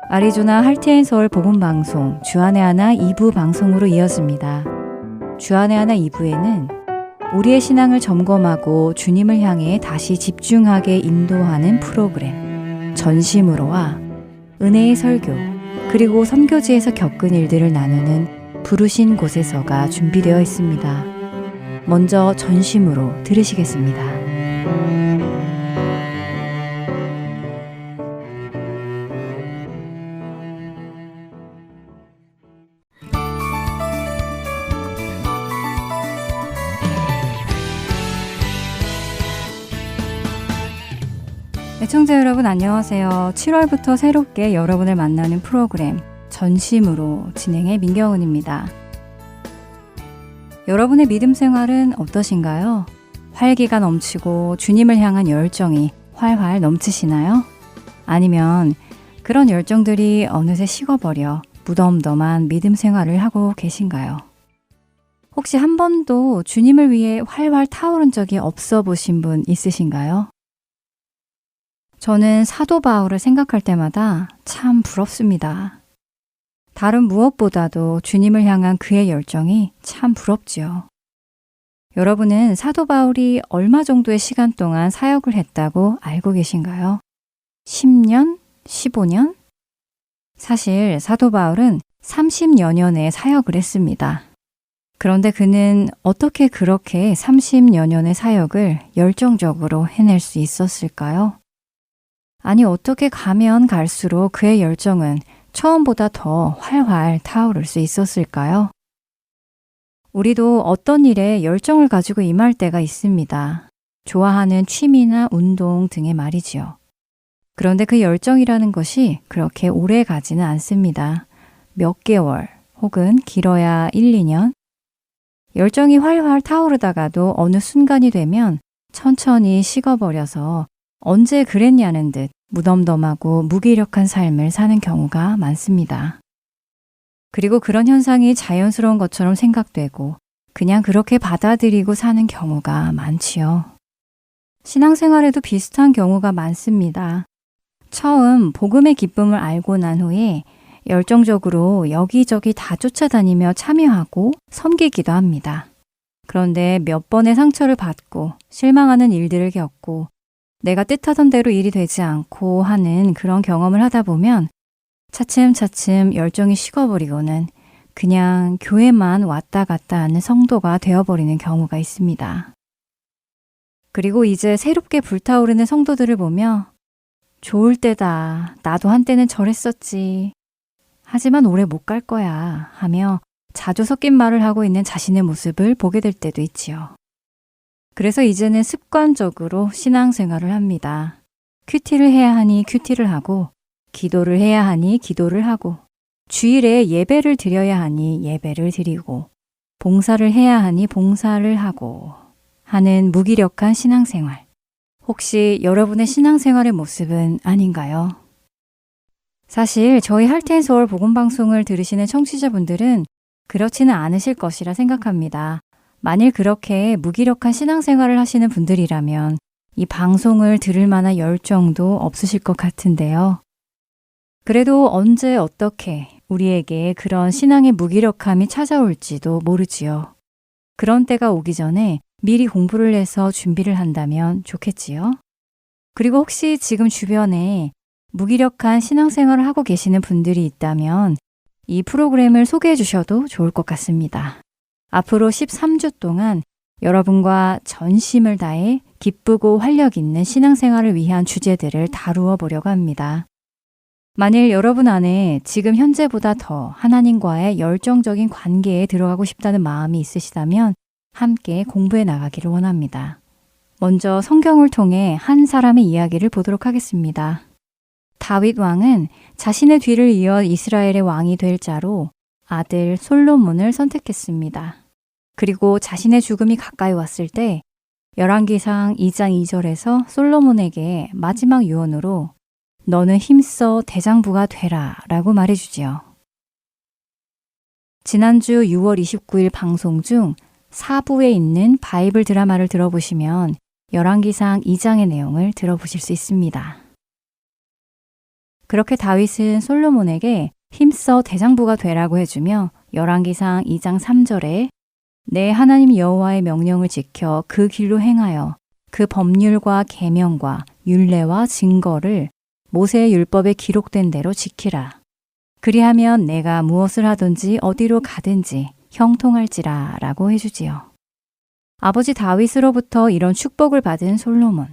아리조나 할트앤서울 복음방송 주안의 하나 2부 방송으로 이어집니다. 주안의 하나 2부에는 우리의 신앙을 점검하고 주님을 향해 다시 집중하게 인도하는 프로그램 전심으로와 은혜의 설교 그리고 선교지에서 겪은 일들을 나누는 부르신 곳에서가 준비되어 있습니다. 먼저 전심으로 들으시겠습니다. 애청자 여러분 안녕하세요. 7월부터 새롭게 여러분을 만나는 프로그램 전심으로 진행의 민경은입니다. 여러분의 믿음 생활은 어떠신가요? 활기가 넘치고 주님을 향한 열정이 활활 넘치시나요? 아니면 그런 열정들이 어느새 식어버려 무덤덤한 믿음 생활을 하고 계신가요? 혹시 한 번도 주님을 위해 활활 타오른 적이 없어 보신 분 있으신가요? 저는 사도 바울을 생각할 때마다 참 부럽습니다. 다른 무엇보다도 주님을 향한 그의 열정이 참 부럽지요. 여러분은 사도 바울이 얼마 정도의 시간 동안 사역을 했다고 알고 계신가요? 10년? 15년? 사실 사도 바울은 30여 년의 사역을 했습니다. 그런데 그는 어떻게 그렇게 30여 년의 사역을 열정적으로 해낼 수 있었을까요? 아니, 어떻게 가면 갈수록 그의 열정은 처음보다 더 활활 타오를 수 있었을까요? 우리도 어떤 일에 열정을 가지고 임할 때가 있습니다. 좋아하는 취미나 운동 등의 말이지요. 그런데 그 열정이라는 것이 그렇게 오래 가지는 않습니다. 몇 개월 혹은 길어야 1, 2년? 열정이 활활 타오르다가도 어느 순간이 되면 천천히 식어버려서 언제 그랬냐는 듯 무덤덤하고 무기력한 삶을 사는 경우가 많습니다. 그리고 그런 현상이 자연스러운 것처럼 생각되고 그냥 그렇게 받아들이고 사는 경우가 많지요. 신앙생활에도 비슷한 경우가 많습니다. 처음 복음의 기쁨을 알고 난 후에 열정적으로 여기저기 다 쫓아다니며 참여하고 섬기기도 합니다. 그런데 몇 번의 상처를 받고 실망하는 일들을 겪고 내가 뜻하던 대로 일이 되지 않고 하는 그런 경험을 하다 보면 차츰차츰 열정이 식어버리고는 그냥 교회만 왔다 갔다 하는 성도가 되어버리는 경우가 있습니다. 그리고 이제 새롭게 불타오르는 성도들을 보며 좋을 때다. 나도 한때는 저랬었지. 하지만 오래 못 갈 거야. 하며 자주 섞인 말을 하고 있는 자신의 모습을 보게 될 때도 있지요. 그래서 이제는 습관적으로 신앙생활을 합니다. 큐티를 해야 하니 큐티를 하고, 기도를 해야 하니 기도를 하고, 주일에 예배를 드려야 하니 예배를 드리고, 봉사를 해야 하니 봉사를 하고 하는 무기력한 신앙생활. 혹시 여러분의 신앙생활의 모습은 아닌가요? 사실 저희 할텐서울 복음방송을 들으시는 청취자분들은 그렇지는 않으실 것이라 생각합니다. 만일 그렇게 무기력한 신앙생활을 하시는 분들이라면 이 방송을 들을 만한 열정도 없으실 것 같은데요. 그래도 언제 어떻게 우리에게 그런 신앙의 무기력함이 찾아올지도 모르지요. 그런 때가 오기 전에 미리 공부를 해서 준비를 한다면 좋겠지요. 그리고 혹시 지금 주변에 무기력한 신앙생활을 하고 계시는 분들이 있다면 이 프로그램을 소개해 주셔도 좋을 것 같습니다. 앞으로 13주 동안 여러분과 전심을 다해 기쁘고 활력 있는 신앙생활을 위한 주제들을 다루어 보려고 합니다. 만일 여러분 안에 지금 현재보다 더 하나님과의 열정적인 관계에 들어가고 싶다는 마음이 있으시다면 함께 공부해 나가기를 원합니다. 먼저 성경을 통해 한 사람의 이야기를 보도록 하겠습니다. 다윗 왕은 자신의 뒤를 이어 이스라엘의 왕이 될 자로 아들 솔로몬을 선택했습니다. 그리고 자신의 죽음이 가까이 왔을 때 열왕기상 2장 2절에서 솔로몬에게 마지막 유언으로 너는 힘써 대장부가 되라 라고 말해주지요. 지난주 6월 29일 방송 중 4부에 있는 바이블 드라마를 들어보시면 열왕기상 2장의 내용을 들어보실 수 있습니다. 그렇게 다윗은 솔로몬에게 힘써 대장부가 되라고 해주며 열왕기상 2장 3절에 내 하나님 여호와의 명령을 지켜 그 길로 행하여 그 법률과 계명과 율례와 증거를 모세의 율법에 기록된 대로 지키라. 그리하면 내가 무엇을 하든지 어디로 가든지 형통할지라 라고 해주지요. 아버지 다윗으로부터 이런 축복을 받은 솔로몬.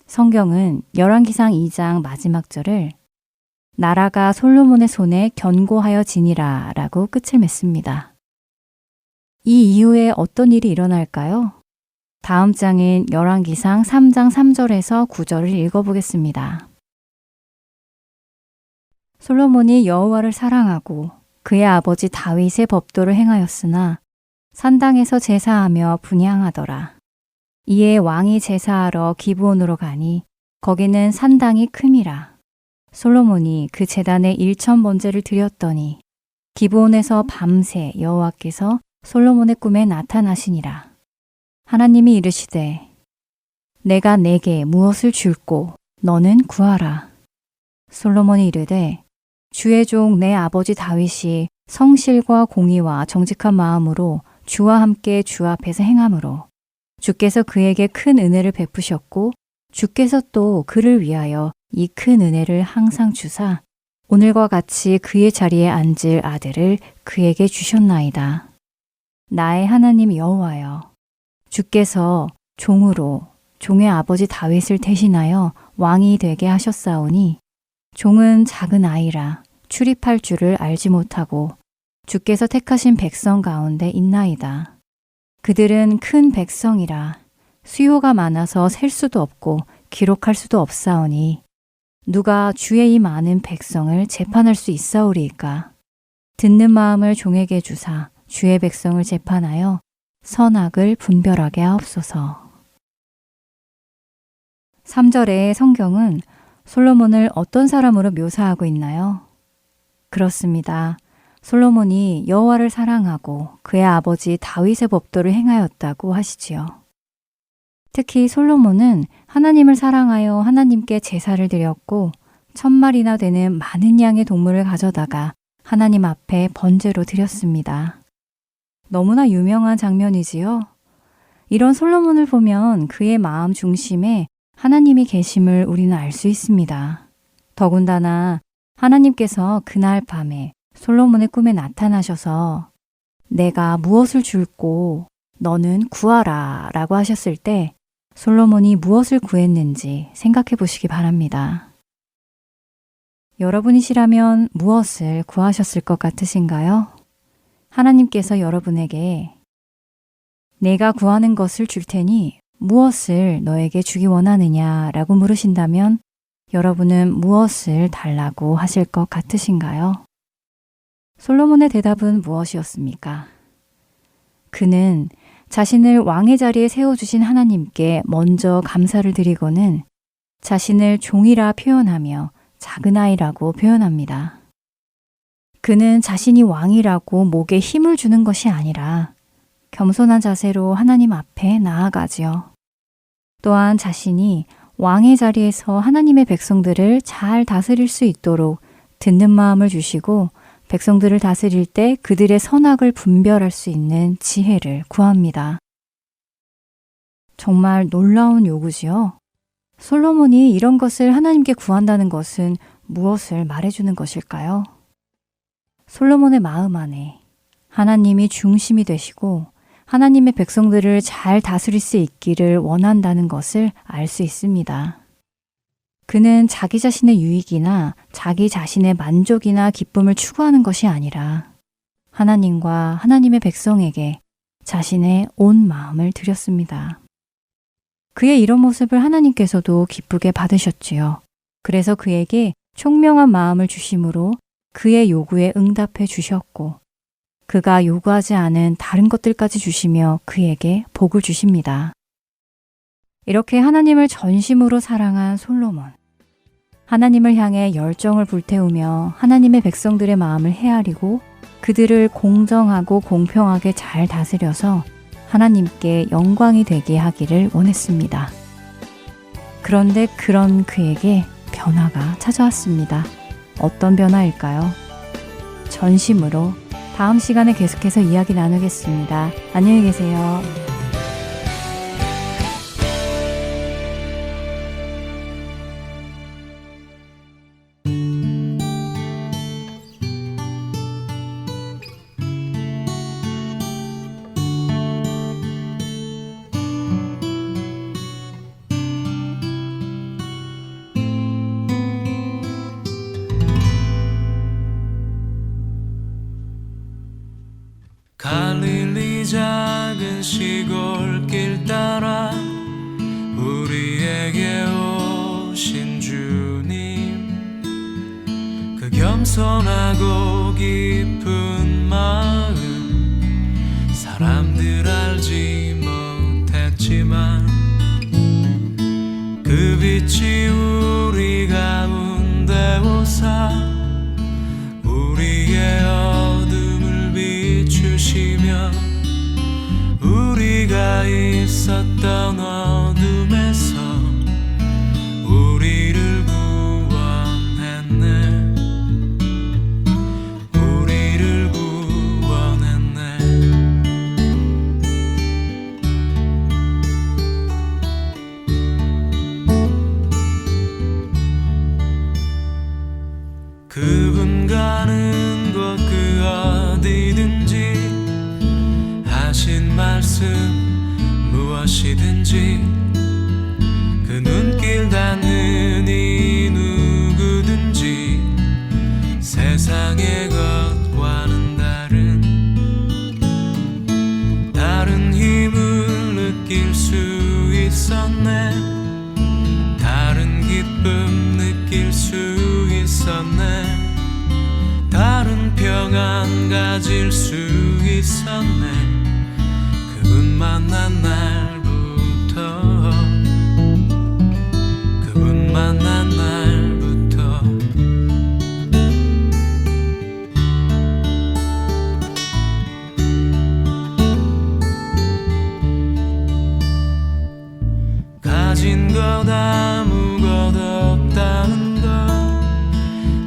성경은 열왕기상 2장 마지막 절을 나라가 솔로몬의 손에 견고하여 지니라 라고 끝을 맺습니다. 이 이후에 어떤 일이 일어날까요? 다음 장인 열왕기상 3장 3절에서 9절을 읽어보겠습니다. 솔로몬이 여호와를 사랑하고 그의 아버지 다윗의 법도를 행하였으나 산당에서 제사하며 분향하더라. 이에 왕이 제사하러 기브온으로 가니 거기는 산당이 큼이라. 솔로몬이 그 제단에 1000번제를 드렸더니 기브온에서 밤새 여호와께서 솔로몬의 꿈에 나타나시니라. 하나님이 이르시되 내가 내게 무엇을 줄꼬 너는 구하라. 솔로몬이 이르되 주의 종 내 아버지 다윗이 성실과 공의와 정직한 마음으로 주와 함께 주 앞에서 행함으로 주께서 그에게 큰 은혜를 베푸셨고 주께서 또 그를 위하여 이 큰 은혜를 항상 주사 오늘과 같이 그의 자리에 앉을 아들을 그에게 주셨나이다. 나의 하나님 여호와여, 주께서 종으로 종의 아버지 다윗을 대신하여 왕이 되게 하셨사오니 종은 작은 아이라 출입할 줄을 알지 못하고 주께서 택하신 백성 가운데 있나이다. 그들은 큰 백성이라 수요가 많아서 셀 수도 없고 기록할 수도 없사오니 누가 주의 이 많은 백성을 재판할 수 있사오리이까. 듣는 마음을 종에게 주사 주의 백성을 재판하여 선악을 분별하게 하옵소서. 3절의 성경은 솔로몬을 어떤 사람으로 묘사하고 있나요? 그렇습니다. 솔로몬이 여호와를 사랑하고 그의 아버지 다윗의 법도를 행하였다고 하시지요. 특히 솔로몬은 하나님을 사랑하여 하나님께 제사를 드렸고 1000마리나 되는 많은 양의 동물을 가져다가 하나님 앞에 번제로 드렸습니다. 너무나 유명한 장면이지요. 이런 솔로몬을 보면 그의 마음 중심에 하나님이 계심을 우리는 알 수 있습니다. 더군다나 하나님께서 그날 밤에 솔로몬의 꿈에 나타나셔서 내가 무엇을 줄꼬 너는 구하라 라고 하셨을 때 솔로몬이 무엇을 구했는지 생각해 보시기 바랍니다. 여러분이시라면 무엇을 구하셨을 것 같으신가요? 하나님께서 여러분에게 내가 구하는 것을 줄 테니 무엇을 너에게 주기 원하느냐 라고 물으신다면 여러분은 무엇을 달라고 하실 것 같으신가요? 솔로몬의 대답은 무엇이었습니까? 그는 자신을 왕의 자리에 세워주신 하나님께 먼저 감사를 드리고는 자신을 종이라 표현하며 작은 아이라고 표현합니다. 그는 자신이 왕이라고 목에 힘을 주는 것이 아니라 겸손한 자세로 하나님 앞에 나아가지요. 또한 자신이 왕의 자리에서 하나님의 백성들을 잘 다스릴 수 있도록 듣는 마음을 주시고 백성들을 다스릴 때 그들의 선악을 분별할 수 있는 지혜를 구합니다. 정말 놀라운 요구지요. 솔로몬이 이런 것을 하나님께 구한다는 것은 무엇을 말해주는 것일까요? 솔로몬의 마음 안에 하나님이 중심이 되시고 하나님의 백성들을 잘 다스릴 수 있기를 원한다는 것을 알 수 있습니다. 그는 자기 자신의 유익이나 자기 자신의 만족이나 기쁨을 추구하는 것이 아니라 하나님과 하나님의 백성에게 자신의 온 마음을 드렸습니다. 그의 이런 모습을 하나님께서도 기쁘게 받으셨지요. 그래서 그에게 총명한 마음을 주심으로 그의 요구에 응답해 주셨고 그가 요구하지 않은 다른 것들까지 주시며 그에게 복을 주십니다. 이렇게 하나님을 전심으로 사랑한 솔로몬. 하나님을 향해 열정을 불태우며 하나님의 백성들의 마음을 헤아리고 그들을 공정하고 공평하게 잘 다스려서 하나님께 영광이 되게 하기를 원했습니다. 그런데 그런 그에게 변화가 찾아왔습니다. 어떤 변화일까요? 전심으로 다음 시간에 계속해서 이야기 나누겠습니다. 안녕히 계세요. 갈릴리 작은 시골길 따라 우리에게 오신 주님, 그 겸손하고 깊은 마음 사람들 알지 못했지만 그 빛이 우리 가운데 오사 우리의 어둠을 비추시며 우리가 있었던 어둠에서 우리를 구원했네. 우리를 구원했네. 그분 가는 곳 그 어디든지 하신 말씀 무엇이든지 그 눈길 닿는 이 누구든지 세상의 것과는 다른 힘을 느낄 수 있었네. 다른 기쁨 느낄 수 있었네. 다른 평안 가질 수 있었네. 그분 만난 날부터 그분 만난 날부터 가진 것 아무것도 없다는 것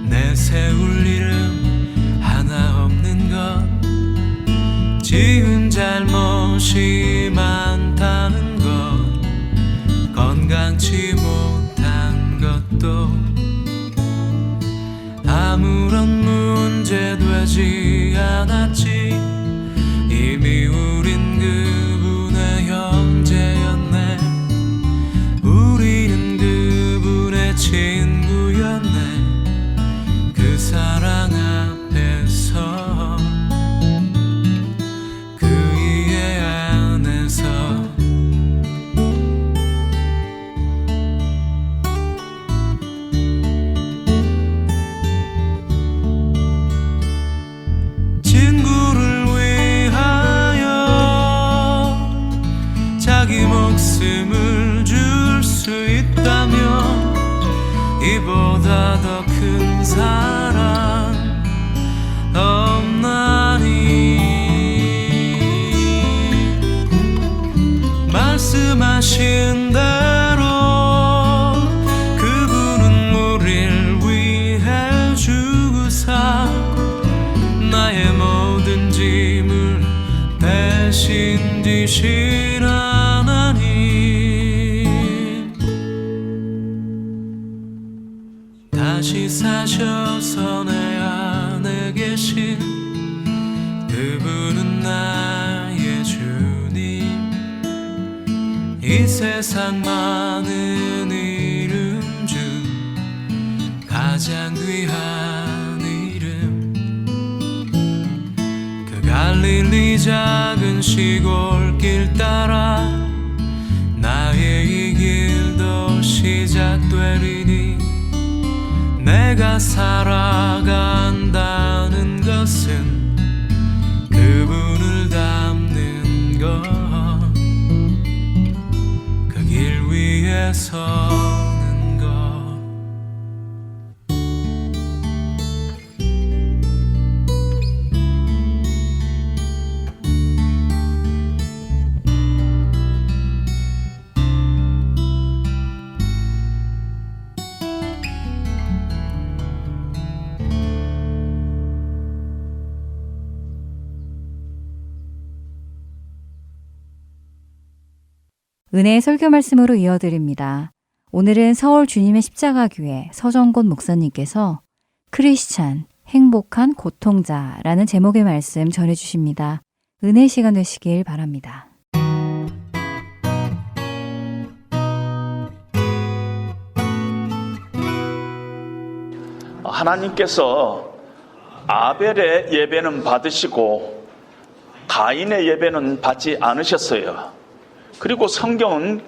내세울 이름 하나 없는 것 지은 잘못이 많다는 것 건강치 못한 것도 아무런 문제 되지 않았지. 이미 우린 그분의 형제였네. 우리는 그분의 친구였네. 그 사랑 앞에서 그 이해 안에서 친구를 위하여 자기 목숨을 줄 수 있다면 이보다 더 큰 사랑 없나니. 말씀하신 대로 그분은 우릴 위해 주사 나의 모든 짐을 대신 지신 하나님. 다시 사셔서 내 안에 계신 그분은 나의 주님. 이 세상 많은 이름 중 가장 귀한 이름. 그 갈릴리 작은 시골길 따라 나의 이 길도 시작되리니 내가 살아간다는 것은 그분을 닮는 것. 그 길 위에 서는 것. 은혜의 설교 말씀으로 이어드립니다. 오늘은 서울 주님의 십자가교회 서정곤 목사님께서 크리스찬, 행복한 고통자라는 제목의 말씀 전해주십니다. 은혜의 시간 되시길 바랍니다. 하나님께서 아벨의 예배는 받으시고 가인의 예배는 받지 않으셨어요. 그리고 성경은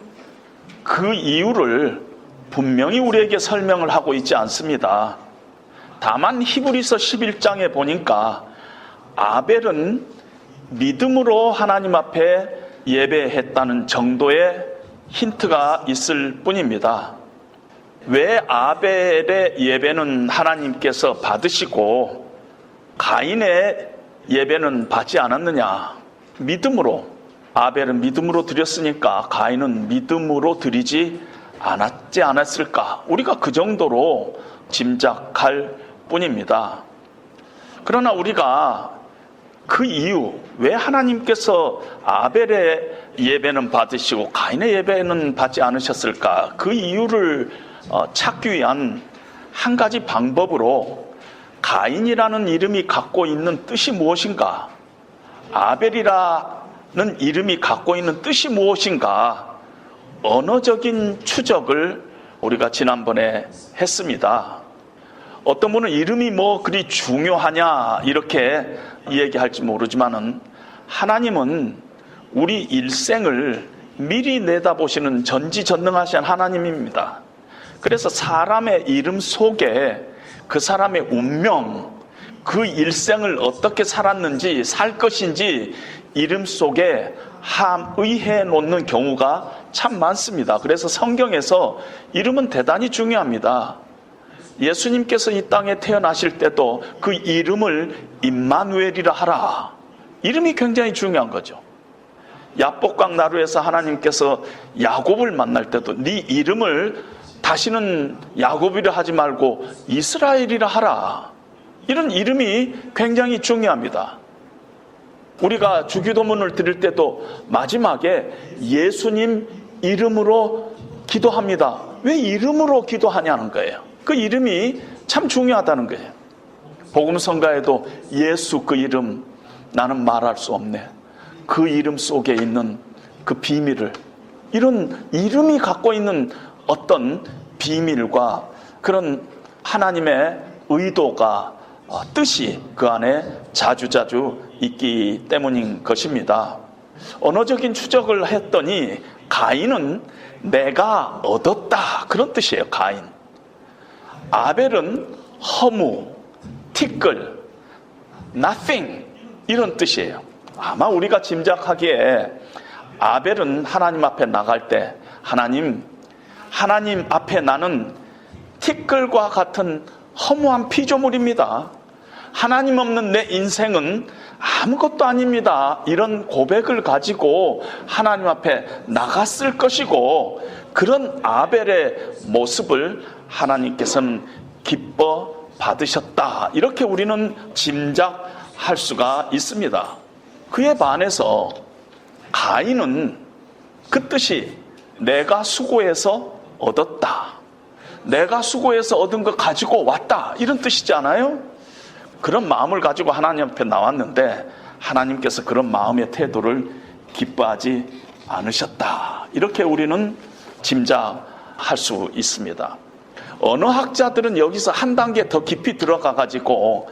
그 이유를 분명히 우리에게 설명을 하고 있지 않습니다. 다만 히브리서 11장에 보니까 아벨은 믿음으로 하나님 앞에 예배했다는 정도의 힌트가 있을 뿐입니다. 왜 아벨의 예배는 하나님께서 받으시고 가인의 예배는 받지 않았느냐? 믿음으로. 아벨은 믿음으로 드렸으니까 가인은 믿음으로 드리지 않았지 않았을까? 우리가 그 정도로 짐작할 뿐입니다. 그러나 우리가 그 이유, 왜 하나님께서 아벨의 예배는 받으시고 가인의 예배는 받지 않으셨을까? 그 이유를 찾기 위한 한 가지 방법으로 가인이라는 이름이 갖고 있는 뜻이 무엇인가? 아벨이라는 이름이 갖고 있는 뜻이 무엇인가? 언어적인 추적을 우리가 지난번에 했습니다. 어떤 분은 이름이 뭐 그리 중요하냐 이렇게 얘기할지 모르지만은 하나님은 우리 일생을 미리 내다보시는 전지전능하신 하나님입니다. 그래서 사람의 이름 속에 그 사람의 운명, 그 일생을 어떻게 살았는지, 살 것인지 이름 속에 함의해 놓는 경우가 참 많습니다. 그래서 성경에서 이름은 대단히 중요합니다. 예수님께서 이 땅에 태어나실 때도 그 이름을 임마누엘이라 하라. 이름이 굉장히 중요한 거죠. 야복강 나루에서 하나님께서 야곱을 만날 때도 네 이름을 다시는 야곱이라 하지 말고 이스라엘이라 하라. 이런 이름이 굉장히 중요합니다. 우리가 주기도문을 드릴 때도 마지막에 예수님 이름으로 기도합니다. 왜 이름으로 기도하냐는 거예요. 그 이름이 참 중요하다는 거예요. 복음성가에도 예수 그 이름 나는 말할 수 없네. 그 이름 속에 있는 그 비밀을, 이런 이름이 갖고 있는 어떤 비밀과 그런 하나님의 의도가 뜻이 그 안에 자주자주 있기 때문인 것입니다. 언어적인 추적을 했더니 가인은 내가 얻었다 그런 뜻이에요. 가인. 아벨은 허무, 티끌, nothing 이런 뜻이에요. 아마 우리가 짐작하기에 아벨은 하나님 앞에 나갈 때 하나님 앞에 나는 티끌과 같은 허무한 피조물입니다. 하나님 없는 내 인생은 아무것도 아닙니다. 이런 고백을 가지고 하나님 앞에 나갔을 것이고, 그런 아벨의 모습을 하나님께서는 기뻐 받으셨다. 이렇게 우리는 짐작할 수가 있습니다. 그에 반해서 가인은 그 뜻이 내가 수고해서 얻었다. 내가 수고해서 얻은 거 가지고 왔다. 이런 뜻이지 않아요? 그런 마음을 가지고 하나님 앞에 나왔는데 하나님께서 그런 마음의 태도를 기뻐하지 않으셨다. 이렇게 우리는 짐작할 수 있습니다. 언어학자들은 여기서 한 단계 더 깊이 들어가 가지고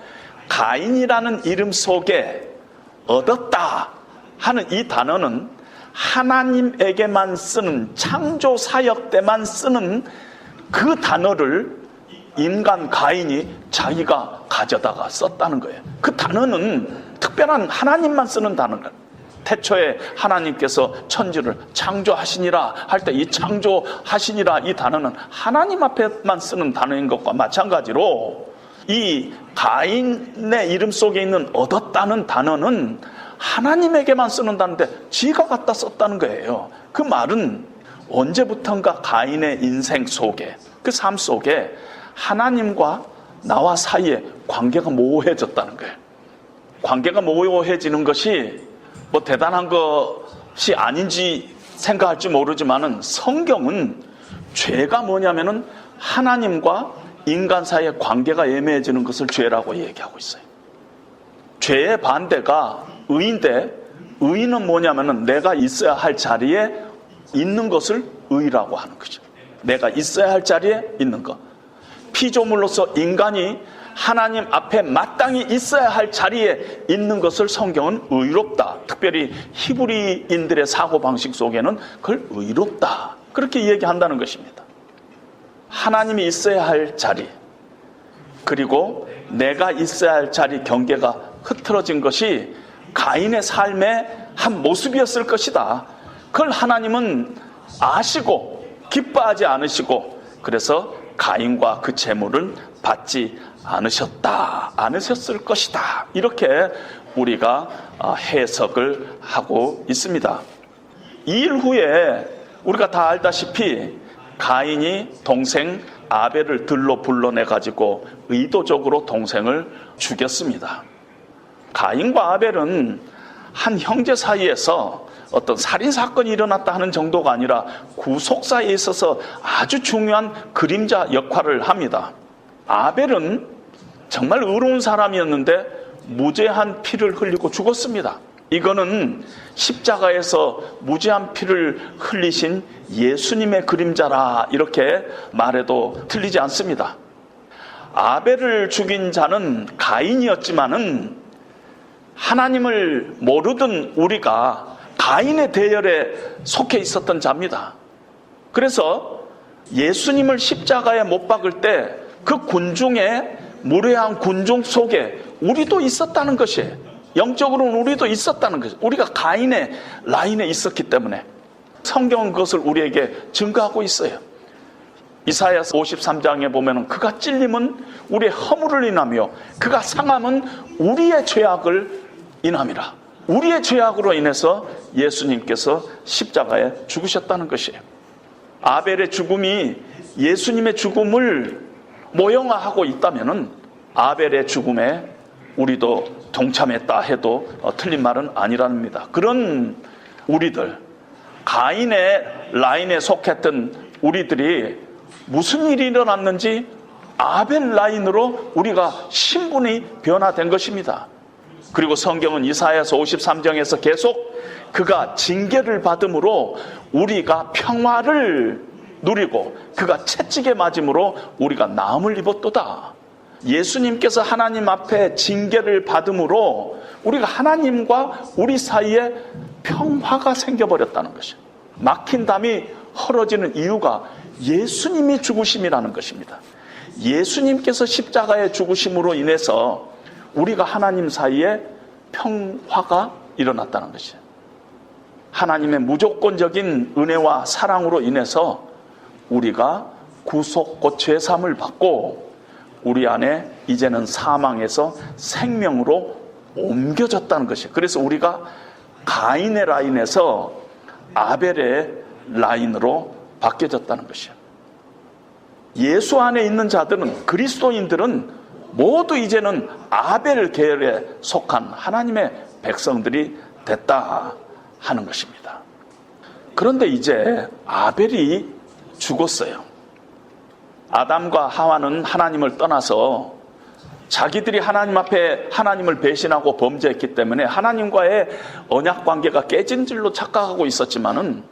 가인이라는 이름 속에 얻었다 하는 이 단어는 하나님에게만 쓰는, 창조 사역 때만 쓰는 그 단어를 인간 가인이 자기가 가져다가 썼다는 거예요. 그 단어는 특별한 하나님만 쓰는 단어예요. 태초에 하나님께서 천지를 창조하시니라 할 때 이 창조하시니라 이 단어는 하나님 앞에만 쓰는 단어인 것과 마찬가지로 이 가인의 이름 속에 있는 얻었다는 단어는 하나님에게만 쓰는 단어인데 지가 갖다 썼다는 거예요. 그 말은 언제부턴가 가인의 인생 속에, 그 삶 속에 하나님과 나와 사이에 관계가 모호해졌다는 거예요. 관계가 모호해지는 것이 뭐 대단한 것이 아닌지 생각할지 모르지만은 성경은 죄가 뭐냐면은 하나님과 인간 사이의 관계가 애매해지는 것을 죄라고 얘기하고 있어요. 죄의 반대가 의인데, 의인은 뭐냐면은 내가 있어야 할 자리에 있는 것을 의라고 하는 거죠. 내가 있어야 할 자리에 있는 것. 피조물로서 인간이 하나님 앞에 마땅히 있어야 할 자리에 있는 것을 성경은 의롭다. 특별히 히브리인들의 사고방식 속에는 그걸 의롭다, 그렇게 얘기한다는 것입니다. 하나님이 있어야 할 자리, 그리고 내가 있어야 할 자리 경계가 흐트러진 것이 가인의 삶의 한 모습이었을 것이다. 그걸 하나님은 아시고 기뻐하지 않으시고, 그래서 가인과 그 재물을 받지 않으셨을 것이다. 이렇게 우리가 해석을 하고 있습니다. 이 일 후에 우리가 다 알다시피 가인이 동생 아벨을 들로 불러내가지고 의도적으로 동생을 죽였습니다. 가인과 아벨은 한 형제 사이에서 어떤 살인사건이 일어났다 하는 정도가 아니라 구속사에 있어서 아주 중요한 그림자 역할을 합니다. 아벨은 정말 의로운 사람이었는데 무죄한 피를 흘리고 죽었습니다. 이거는 십자가에서 무죄한 피를 흘리신 예수님의 그림자라, 이렇게 말해도 틀리지 않습니다. 아벨을 죽인 자는 가인이었지만은 하나님을 모르던 우리가 가인의 대열에 속해 있었던 자입니다. 그래서 예수님을 십자가에 못 박을 때 그 군중의 무례한 군중 속에 우리도 있었다는 것이에요. 영적으로는 우리도 있었다는 것이에요. 우리가 가인의 라인에 있었기 때문에 성경은 그것을 우리에게 증거하고 있어요. 이사야서 53장에 보면 그가 찔림은 우리의 허물을 인하며 그가 상함은 우리의 죄악을 인함이라. 우리의 죄악으로 인해서 예수님께서 십자가에 죽으셨다는 것이에요. 아벨의 죽음이 예수님의 죽음을 모형화하고 있다면은 아벨의 죽음에 우리도 동참했다 해도 틀린 말은 아니랍니다. 그런 우리들, 가인의 라인에 속했던 우리들이 무슨 일이 일어났는지 아벨 라인으로 우리가 신분이 변화된 것입니다. 그리고 성경은 이사야서 53장에서 계속 그가 징계를 받음으로 우리가 평화를 누리고 그가 채찍에 맞음으로 우리가 나음을 입었도다. 예수님께서 하나님 앞에 징계를 받음으로 우리가 하나님과 우리 사이에 평화가 생겨버렸다는 것이에요. 막힌 담이 헐어지는 이유가 예수님이 죽으심이라는 것입니다. 예수님께서 십자가의 죽으심으로 인해서 우리가 하나님 사이에 평화가 일어났다는 것이에요. 하나님의 무조건적인 은혜와 사랑으로 인해서 우리가 구속고 죄사함을 받고 우리 안에 이제는 사망에서 생명으로 옮겨졌다는 것이에요. 그래서 우리가 가인의 라인에서 아벨의 라인으로 바뀌어졌다는 것이에요. 예수 안에 있는 자들은, 그리스도인들은 모두 이제는 아벨 계열에 속한 하나님의 백성들이 됐다 하는 것입니다. 그런데 이제 아벨이 죽었어요. 아담과 하와는 하나님을 떠나서 자기들이 하나님 앞에 하나님을 배신하고 범죄했기 때문에 하나님과의 언약 관계가 깨진 줄로 착각하고 있었지만은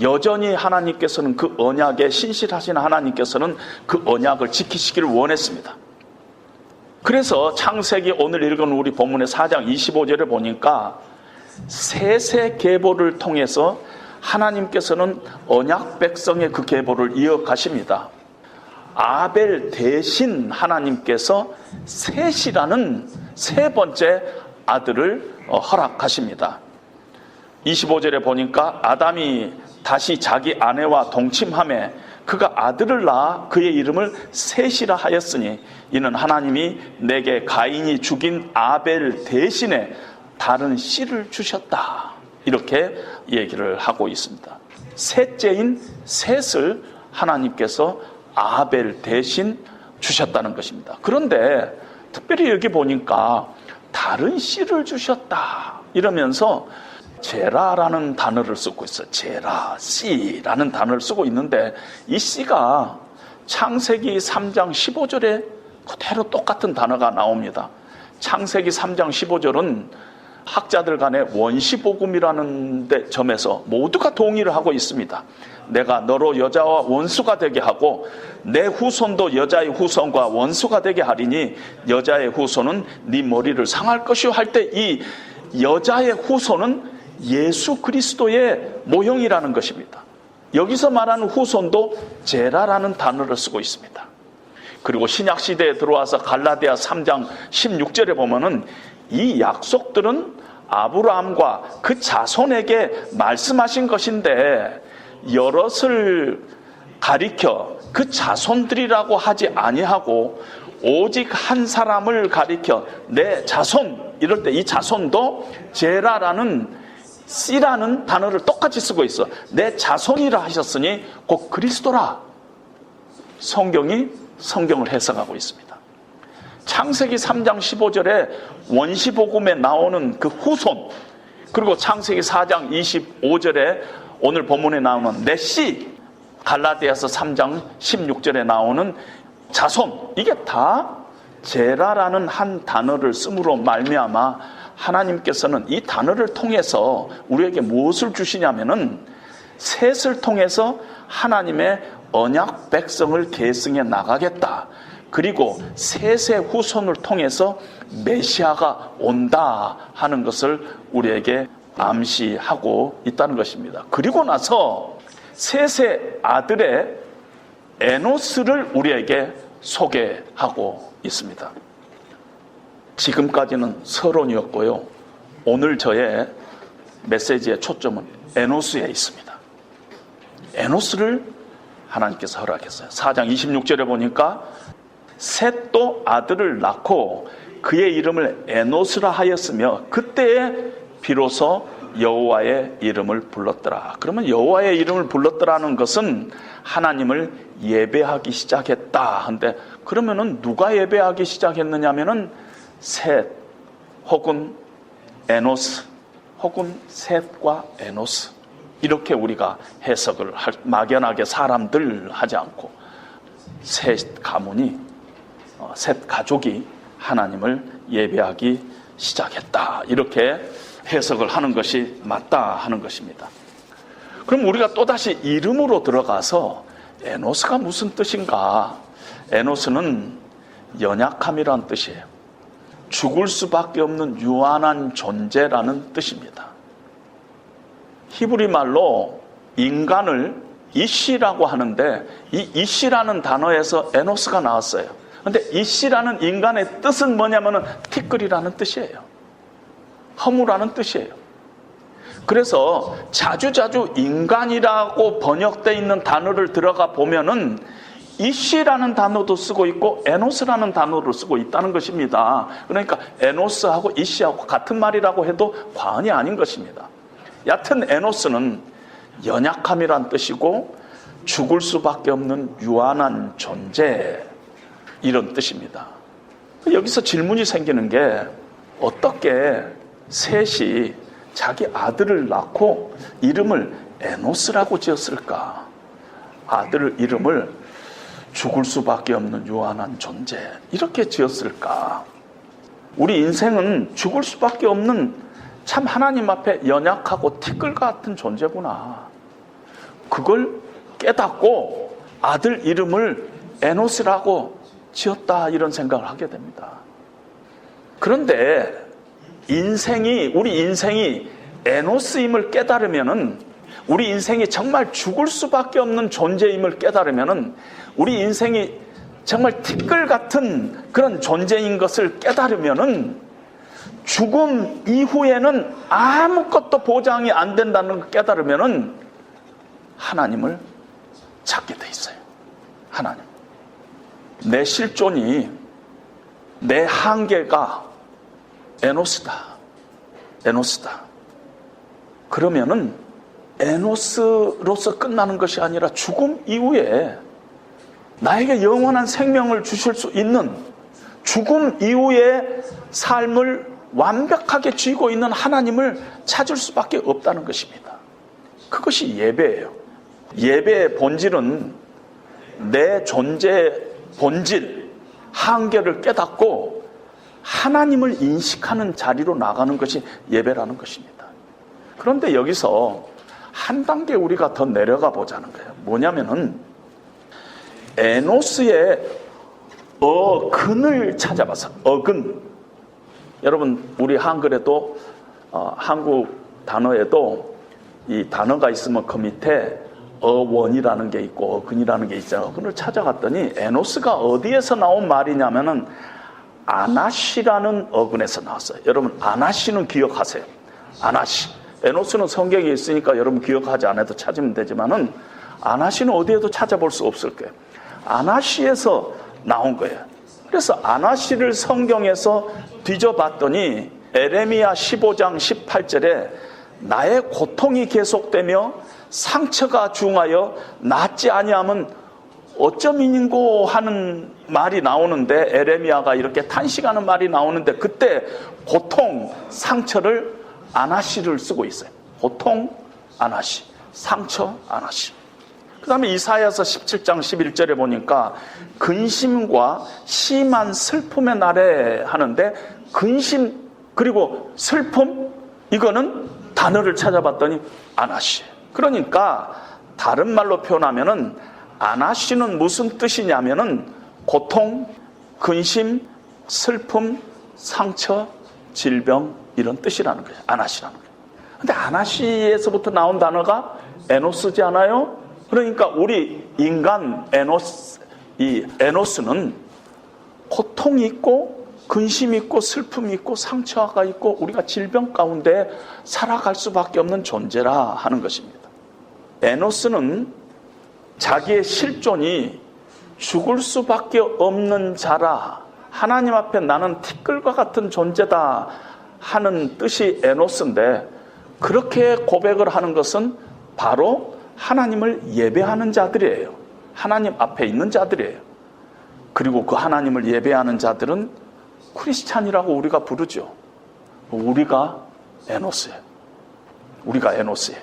여전히 하나님께서는 그 언약에 신실하신 하나님께서는 그 언약을 지키시기를 원했습니다. 그래서 창세기 오늘 읽은 우리 본문의 4장 25절에 보니까 셋의 계보를 통해서 하나님께서는 언약 백성의 그 계보를 이어가십니다. 아벨 대신 하나님께서 셋이라는 세 번째 아들을 허락하십니다. 25절에 보니까 아담이 다시 자기 아내와 동침하며 그가 아들을 낳아 그의 이름을 셋이라 하였으니 이는 하나님이 내게 가인이 죽인 아벨 대신에 다른 씨를 주셨다. 이렇게 얘기를 하고 있습니다. 셋째인 셋을 하나님께서 아벨 대신 주셨다는 것입니다. 그런데 특별히 여기 보니까 다른 씨를 주셨다 이러면서 제라라는 단어를 쓰고 있어요. 제라, 씨라는 단어를 쓰고 있는데 이 씨가 창세기 3장 15절에 그대로 똑같은 단어가 나옵니다. 창세기 3장 15절은 학자들 간의 원시복음이라는 점에서 모두가 동의를 하고 있습니다. 내가 너로 여자와 원수가 되게 하고 내 후손도 여자의 후손과 원수가 되게 하리니 여자의 후손은 네 머리를 상할 것이요 할 때 이 여자의 후손은 예수 그리스도의 모형이라는 것입니다. 여기서 말하는 후손도 제라라는 단어를 쓰고 있습니다. 그리고 신약시대에 들어와서 갈라디아 3장 16절에 보면은 이 약속들은 아브라함과 그 자손에게 말씀하신 것인데 여럿을 가리켜 그 자손들이라고 하지 아니하고 오직 한 사람을 가리켜 내 자손 이럴 때 이 자손도 제라라는 씨라는 단어를 똑같이 쓰고 있어. 내 자손이라 하셨으니 곧 그리스도라. 성경이 성경을 해석하고 있습니다. 창세기 3장 15절에 원시복음에 나오는 그 후손, 그리고 창세기 4장 25절에 오늘 본문에 나오는 내 씨, 갈라디아서 3장 16절에 나오는 자손, 이게 다 제라라는 한 단어를 쓰므로 말미암아 하나님께서는 이 단어를 통해서 우리에게 무엇을 주시냐면은 셋을 통해서 하나님의 언약 백성을 계승해 나가겠다. 그리고 셋의 후손을 통해서 메시아가 온다 하는 것을 우리에게 암시하고 있다는 것입니다. 그리고 나서 셋의 아들의 에노스를 우리에게 소개하고 있습니다. 지금까지는 서론이었고요. 오늘 저의 메시지의 초점은 에노스에 있습니다. 에노스를 하나님께서 허락했어요. 4장 26절에 보니까 셋도 아들을 낳고 그의 이름을 에노스라 하였으며 그때에 비로소 여호와의 이름을 불렀더라. 그러면 여호와의 이름을 불렀더라는 것은 하나님을 예배하기 시작했다 한데, 그러면은 누가 예배하기 시작했느냐면은 셋 혹은 에노스 혹은 셋과 에노스, 이렇게 우리가 해석을 막연하게 사람들 하지 않고 셋 가문이, 셋 가족이 하나님을 예배하기 시작했다, 이렇게 해석을 하는 것이 맞다 하는 것입니다. 그럼 우리가 또다시 이름으로 들어가서 에노스가 무슨 뜻인가? 에노스는 연약함이란 뜻이에요. 죽을 수밖에 없는 유한한 존재라는 뜻입니다. 히브리 말로 인간을 이시라고 하는데 이 이시라는 단어에서 에노스가 나왔어요. 그런데 이시라는 인간의 뜻은 뭐냐면은 티끌이라는 뜻이에요. 허무라는 뜻이에요. 그래서 자주자주 인간이라고 번역되어 있는 단어를 들어가 보면은 이시라는 단어도 쓰고 있고 에노스라는 단어를 쓰고 있다는 것입니다. 그러니까 에노스하고 이시하고 같은 말이라고 해도 과언이 아닌 것입니다. 얕은 에노스는 연약함이란 뜻이고 죽을 수밖에 없는 유한한 존재, 이런 뜻입니다. 여기서 질문이 생기는 게, 어떻게 셋이 자기 아들을 낳고 이름을 에노스라고 지었을까? 아들 이름을 죽을 수밖에 없는 유한한 존재, 이렇게 지었을까? 우리 인생은 죽을 수밖에 없는 참 하나님 앞에 연약하고 티끌 같은 존재구나. 그걸 깨닫고 아들 이름을 에노스라고 지었다, 이런 생각을 하게 됩니다. 그런데 우리 인생이 에노스임을 깨달으면은, 우리 인생이 정말 죽을 수밖에 없는 존재임을 깨달으면은, 우리 인생이 정말 티끌 같은 그런 존재인 것을 깨달으면은, 죽음 이후에는 아무것도 보장이 안 된다는 걸 깨달으면은 하나님을 찾게 돼 있어요. 하나님. 내 실존이, 내 한계가 에노스다. 에노스다. 그러면은 에노스로서 끝나는 것이 아니라 죽음 이후에 나에게 영원한 생명을 주실 수 있는, 죽음 이후의 삶을 완벽하게 쥐고 있는 하나님을 찾을 수밖에 없다는 것입니다. 그것이 예배예요. 예배의 본질은 내 존재의 본질, 한계를 깨닫고 하나님을 인식하는 자리로 나가는 것이 예배라는 것입니다. 그런데 여기서 한 단계 우리가 더 내려가 보자는 거예요. 뭐냐면은 에노스의 어근을 찾아봐서, 어근. 여러분, 우리 한글에도 한국 단어에도 이 단어가 있으면 그 밑에 어원이라는 게 있고 어근이라는 게 있잖아요. 어근을 찾아갔더니 에노스가 어디에서 나온 말이냐면은 아나시라는 어근에서 나왔어요. 여러분, 아나시는 기억하세요. 아나시. 에노스는 성경에 있으니까 여러분 기억하지 않아도 찾으면 되지만은 아나시는 어디에도 찾아볼 수 없을 거예요. 아나시에서 나온 거예요. 그래서 아나시를 성경에서 뒤져봤더니 에레미야 15장 18절에 나의 고통이 계속되며 상처가 중하여 낫지 아니하면 어쩌민고 하는 말이 나오는데, 에레미야가 이렇게 탄식하는 말이 나오는데, 그때 고통, 상처를 아나시를 쓰고 있어요. 고통, 아나시, 상처, 아나시. 그 다음에 이사야서 17장 11절에 보니까 근심과 심한 슬픔의 날에 하는데, 근심 그리고 슬픔, 이거는 단어를 찾아봤더니 아나시. 그러니까 다른 말로 표현하면은 아나시는 무슨 뜻이냐면은 고통, 근심, 슬픔, 상처, 질병, 이런 뜻이라는 거예요. 아나시라는 거예요. 근데 아나시에서부터 나온 단어가 에노스지 않아요? 그러니까 우리 인간 이 에노스는 고통이 있고 근심이 있고 슬픔이 있고 상처가 있고 우리가 질병 가운데 살아갈 수밖에 없는 존재라 하는 것입니다. 에노스는 자기의 실존이 죽을 수밖에 없는 자라, 하나님 앞에 나는 티끌과 같은 존재다 하는 뜻이 에노스인데, 그렇게 고백을 하는 것은 바로 하나님을 예배하는 자들이에요. 하나님 앞에 있는 자들이에요. 그리고 그 하나님을 예배하는 자들은 크리스찬이라고 우리가 부르죠. 우리가 에노스예요. 우리가 에노스예요.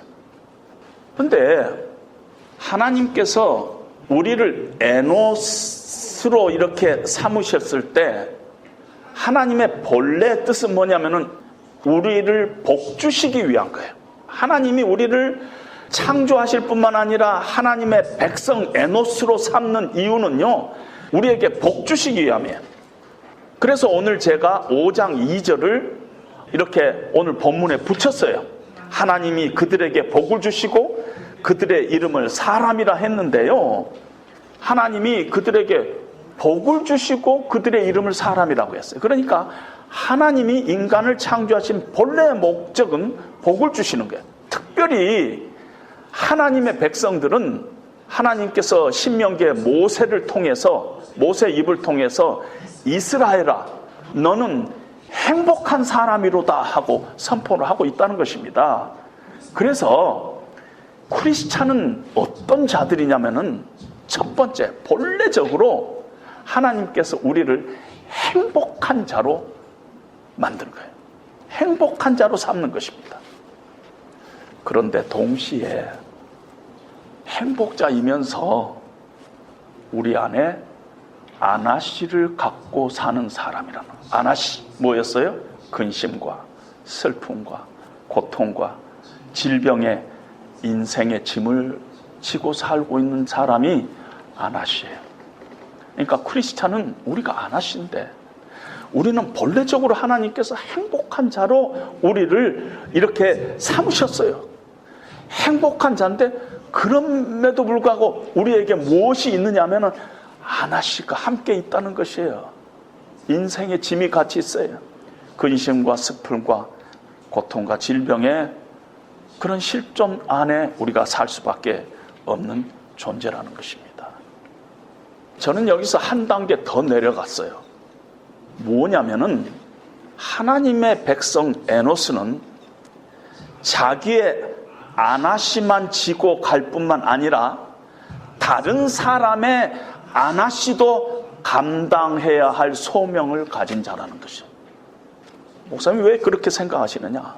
그런데 하나님께서 우리를 에노스로 이렇게 삼으셨을 때 하나님의 본래 뜻은 뭐냐면은 우리를 복주시기 위한 거예요. 하나님이 우리를 창조하실 뿐만 아니라 하나님의 백성 에노스로 삼는 이유는요, 우리에게 복주시기 위함이에요. 그래서 오늘 제가 5장 2절을 이렇게 오늘 본문에 붙였어요. 하나님이 그들에게 복을 주시고 그들의 이름을 사람이라 했는데요, 하나님이 그들에게 복을 주시고 그들의 이름을 사람이라고 했어요. 그러니까 하나님이 인간을 창조하신 본래의 목적은 복을 주시는 거예요. 특별히 하나님의 백성들은 하나님께서 신명기에 모세를 통해서, 모세 입을 통해서 이스라엘아 너는 행복한 사람이로다 하고 선포를 하고 있다는 것입니다. 그래서 크리스찬은 어떤 자들이냐면은 첫 번째, 본래적으로 하나님께서 우리를 행복한 자로 만든 거예요. 행복한 자로 삼는 것입니다. 그런데 동시에 행복자이면서 우리 안에 아나시를 갖고 사는 사람이라는, 아나시 뭐였어요? 근심과 슬픔과 고통과 질병의 인생의 짐을 지고 살고 있는 사람이 아나시예요. 그러니까 크리스찬은 우리가 아나시인데, 우리는 본래적으로 하나님께서 행복한 자로 우리를 이렇게 삼으셨어요. 행복한 자인데, 그럼에도 불구하고 우리에게 무엇이 있느냐 하면은 아나시가 함께 있다는 것이에요. 인생의 짐이 같이 있어요. 근심과 슬픔과 고통과 질병의 그런 실존 안에 우리가 살 수밖에 없는 존재라는 것입니다. 저는 여기서 한 단계 더 내려갔어요. 뭐냐면은 하나님의 백성 에노스는 자기의 아나시만 지고 갈 뿐만 아니라 다른 사람의 아나시도 감당해야 할 소명을 가진 자라는 것이죠. 목사님 왜 그렇게 생각하시느냐?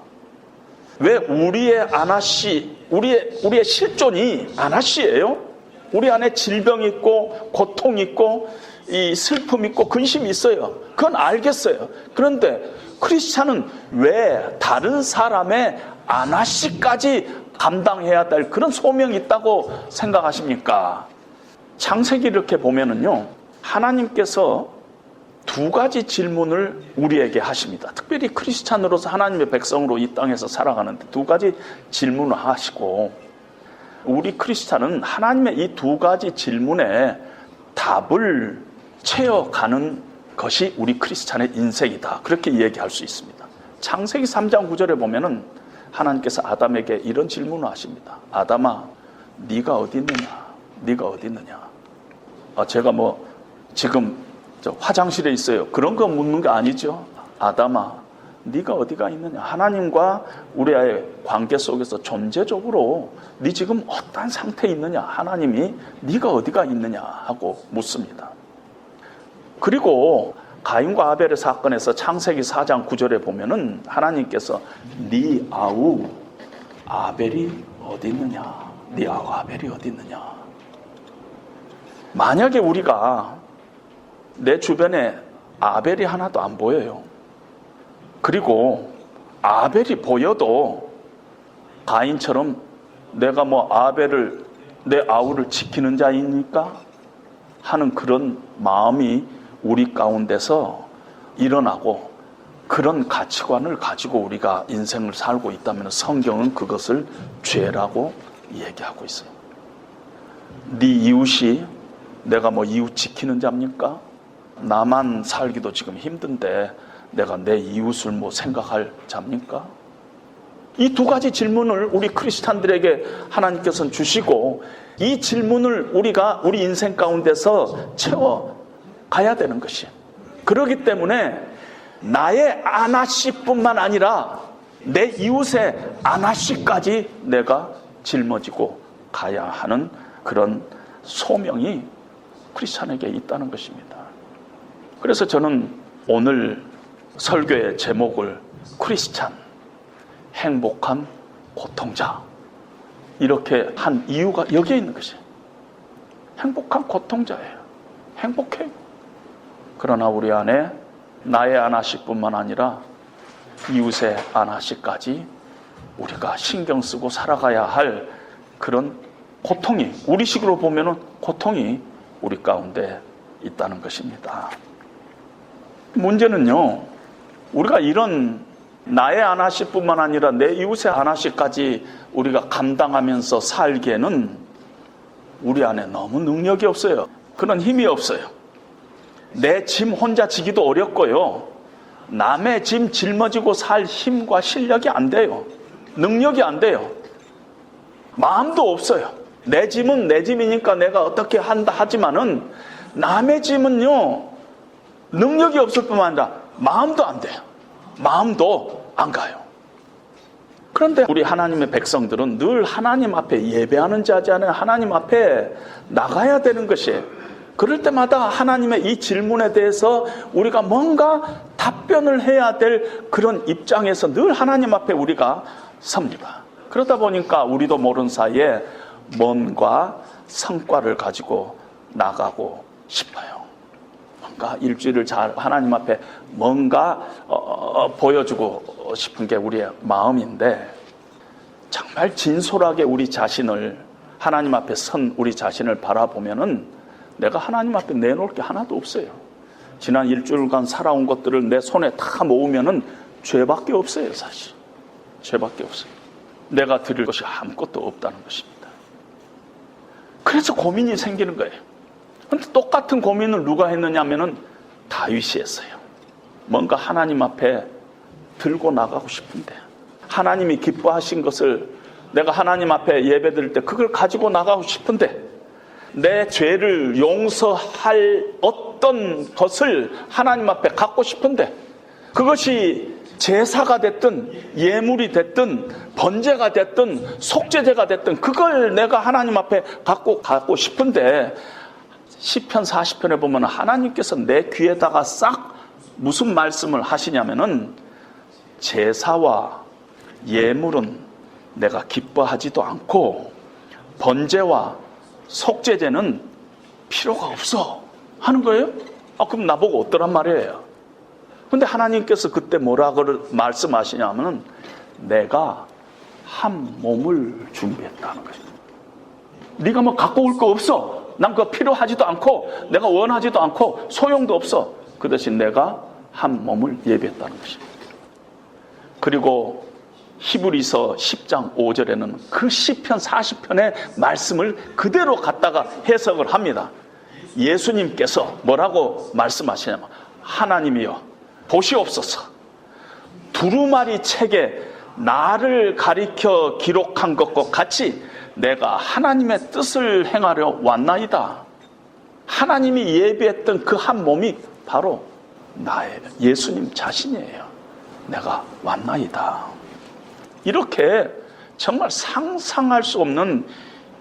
왜 우리의 아나시, 우리의 실존이 아나시예요? 우리 안에 질병이 있고 고통이 있고 이 슬픔이 있고 근심이 있어요. 그건 알겠어요. 그런데 크리스찬은 왜 다른 사람의 아나시까지 감당해야 될 그런 소명이 있다고 생각하십니까? 창세기 이렇게 보면은요, 하나님께서 두 가지 질문을 우리에게 하십니다. 특별히 크리스찬으로서 하나님의 백성으로 이 땅에서 살아가는데 두 가지 질문을 하시고, 우리 크리스찬은 하나님의 이 두 가지 질문에 답을 채워가는 것이 우리 크리스찬의 인생이다. 그렇게 얘기할 수 있습니다. 창세기 3장 9절에 보면은 하나님께서 아담에게 이런 질문을 하십니다. 아담아, 네가 어디 있느냐? 네가 어디 있느냐? 제가 지금 화장실에 있어요. 그런 거 묻는 게 아니죠. 아담아, 네가 어디가 있느냐? 하나님과 우리의 관계 속에서 존재적으로 네 지금 어떤 상태에 있느냐? 하나님이 네가 어디가 있느냐 하고 묻습니다. 그리고 가인과 아벨의 사건에서 창세기 4장 9절에 보면은 하나님께서 네 아우 아벨이 어디 있느냐? 네 아우 아벨이 어디 있느냐? 만약에 우리가 내 주변에 아벨이 하나도 안 보여요. 그리고 아벨이 보여도 가인처럼 내가 아벨을, 내 아우를 지키는 자이니까 하는 그런 마음이 우리 가운데서 일어나고 그런 가치관을 가지고 우리가 인생을 살고 있다면 성경은 그것을 죄라고 얘기하고 있어요. 네 이웃이 내가 이웃 지키는 자입니까? 나만 살기도 지금 힘든데 내가 내 이웃을 생각할 자입니까? 이 두 가지 질문을 우리 크리스찬들에게 하나님께서는 주시고, 이 질문을 우리가 우리 인생 가운데서 채워가야 되는 것이에요. 그렇기 때문에 나의 아나시뿐만 아니라 내 이웃의 아나시까지 내가 짊어지고 가야 하는 그런 소명이 크리스찬에게 있다는 것입니다. 그래서 저는 오늘 설교의 제목을 크리스찬, 행복한 고통자, 이렇게 한 이유가 여기에 있는 것이에요. 행복한 고통자예요. 행복해요. 그러나 우리 안에 나의 아나시뿐만 아니라 이웃의 아나시까지 우리가 신경 쓰고 살아가야 할 그런 고통이, 우리식으로 보면은 고통이 우리 가운데 있다는 것입니다. 문제는요, 우리가 이런 나의 아나시뿐만 아니라 내 이웃의 아나시까지 우리가 감당하면서 살기에는 우리 안에 너무 능력이 없어요. 그런 힘이 없어요. 내 짐 혼자 지기도 어렵고요, 남의 짐 짊어지고 살 힘과 실력이 안 돼요. 능력이 안 돼요. 마음도 없어요. 내 짐은 내 짐이니까 내가 어떻게 한다 하지만은 남의 짐은요, 능력이 없을 뿐만 아니라 마음도 안 돼요. 마음도 안 가요. 그런데 우리 하나님의 백성들은 늘 하나님 앞에 예배하는 자잖아요. 하나님 앞에 나가야 되는 것이에요. 그럴 때마다 하나님의 이 질문에 대해서 우리가 뭔가 답변을 해야 될 그런 입장에서 늘 하나님 앞에 우리가 섭니다. 그러다 보니까 우리도 모르는 사이에 뭔가 성과를 가지고 나가고 싶어요. 뭔가 일주일을 잘 하나님 앞에 뭔가 보여주고 싶은 게 우리의 마음인데, 정말 진솔하게 우리 자신을, 하나님 앞에 선 우리 자신을 바라보면은 내가 하나님 앞에 내놓을 게 하나도 없어요. 지난 일주일간 살아온 것들을 내 손에 다 모으면은 죄밖에 없어요. 사실 죄밖에 없어요. 내가 드릴 것이 아무것도 없다는 것입니다. 그래서 고민이 생기는 거예요. 그런데 똑같은 고민을 누가 했느냐면은 다윗이 했어요. 뭔가 하나님 앞에 들고 나가고 싶은데, 하나님이 기뻐하신 것을 내가 하나님 앞에 예배드릴 때 그걸 가지고 나가고 싶은데, 내 죄를 용서할 어떤 것을 하나님 앞에 갖고 싶은데, 그것이 제사가 됐든 예물이 됐든 번제가 됐든 속죄제가 됐든 그걸 내가 하나님 앞에 갖고 가고 싶은데, 시편 40편에 보면 하나님께서 내 귀에다가 싹 무슨 말씀을 하시냐면은, 제사와 예물은 내가 기뻐하지도 않고 번제와 속죄제는 필요가 없어 하는 거예요. 그럼 나보고 어떠란 말이에요? 근데 하나님께서 그때 뭐라고 말씀하시냐면 내가 한 몸을 준비했다는 거예요. 네가 뭐 갖고 올 거 없어. 난 그거 필요하지도 않고 내가 원하지도 않고 소용도 없어. 그 대신 내가 한 몸을 예비했다는 것입니다. 그리고 히브리서 10장 5절에는 그 시편 40편의 말씀을 그대로 갖다가 해석을 합니다. 예수님께서 뭐라고 말씀하시냐면 하나님이여 보시옵소서 두루마리 책에 나를 가리켜 기록한 것과 같이 내가 하나님의 뜻을 행하려 왔나이다. 하나님이 예비했던 그 한 몸이 바로 나의 예수님 자신이에요. 내가 왔나이다. 이렇게 정말 상상할 수 없는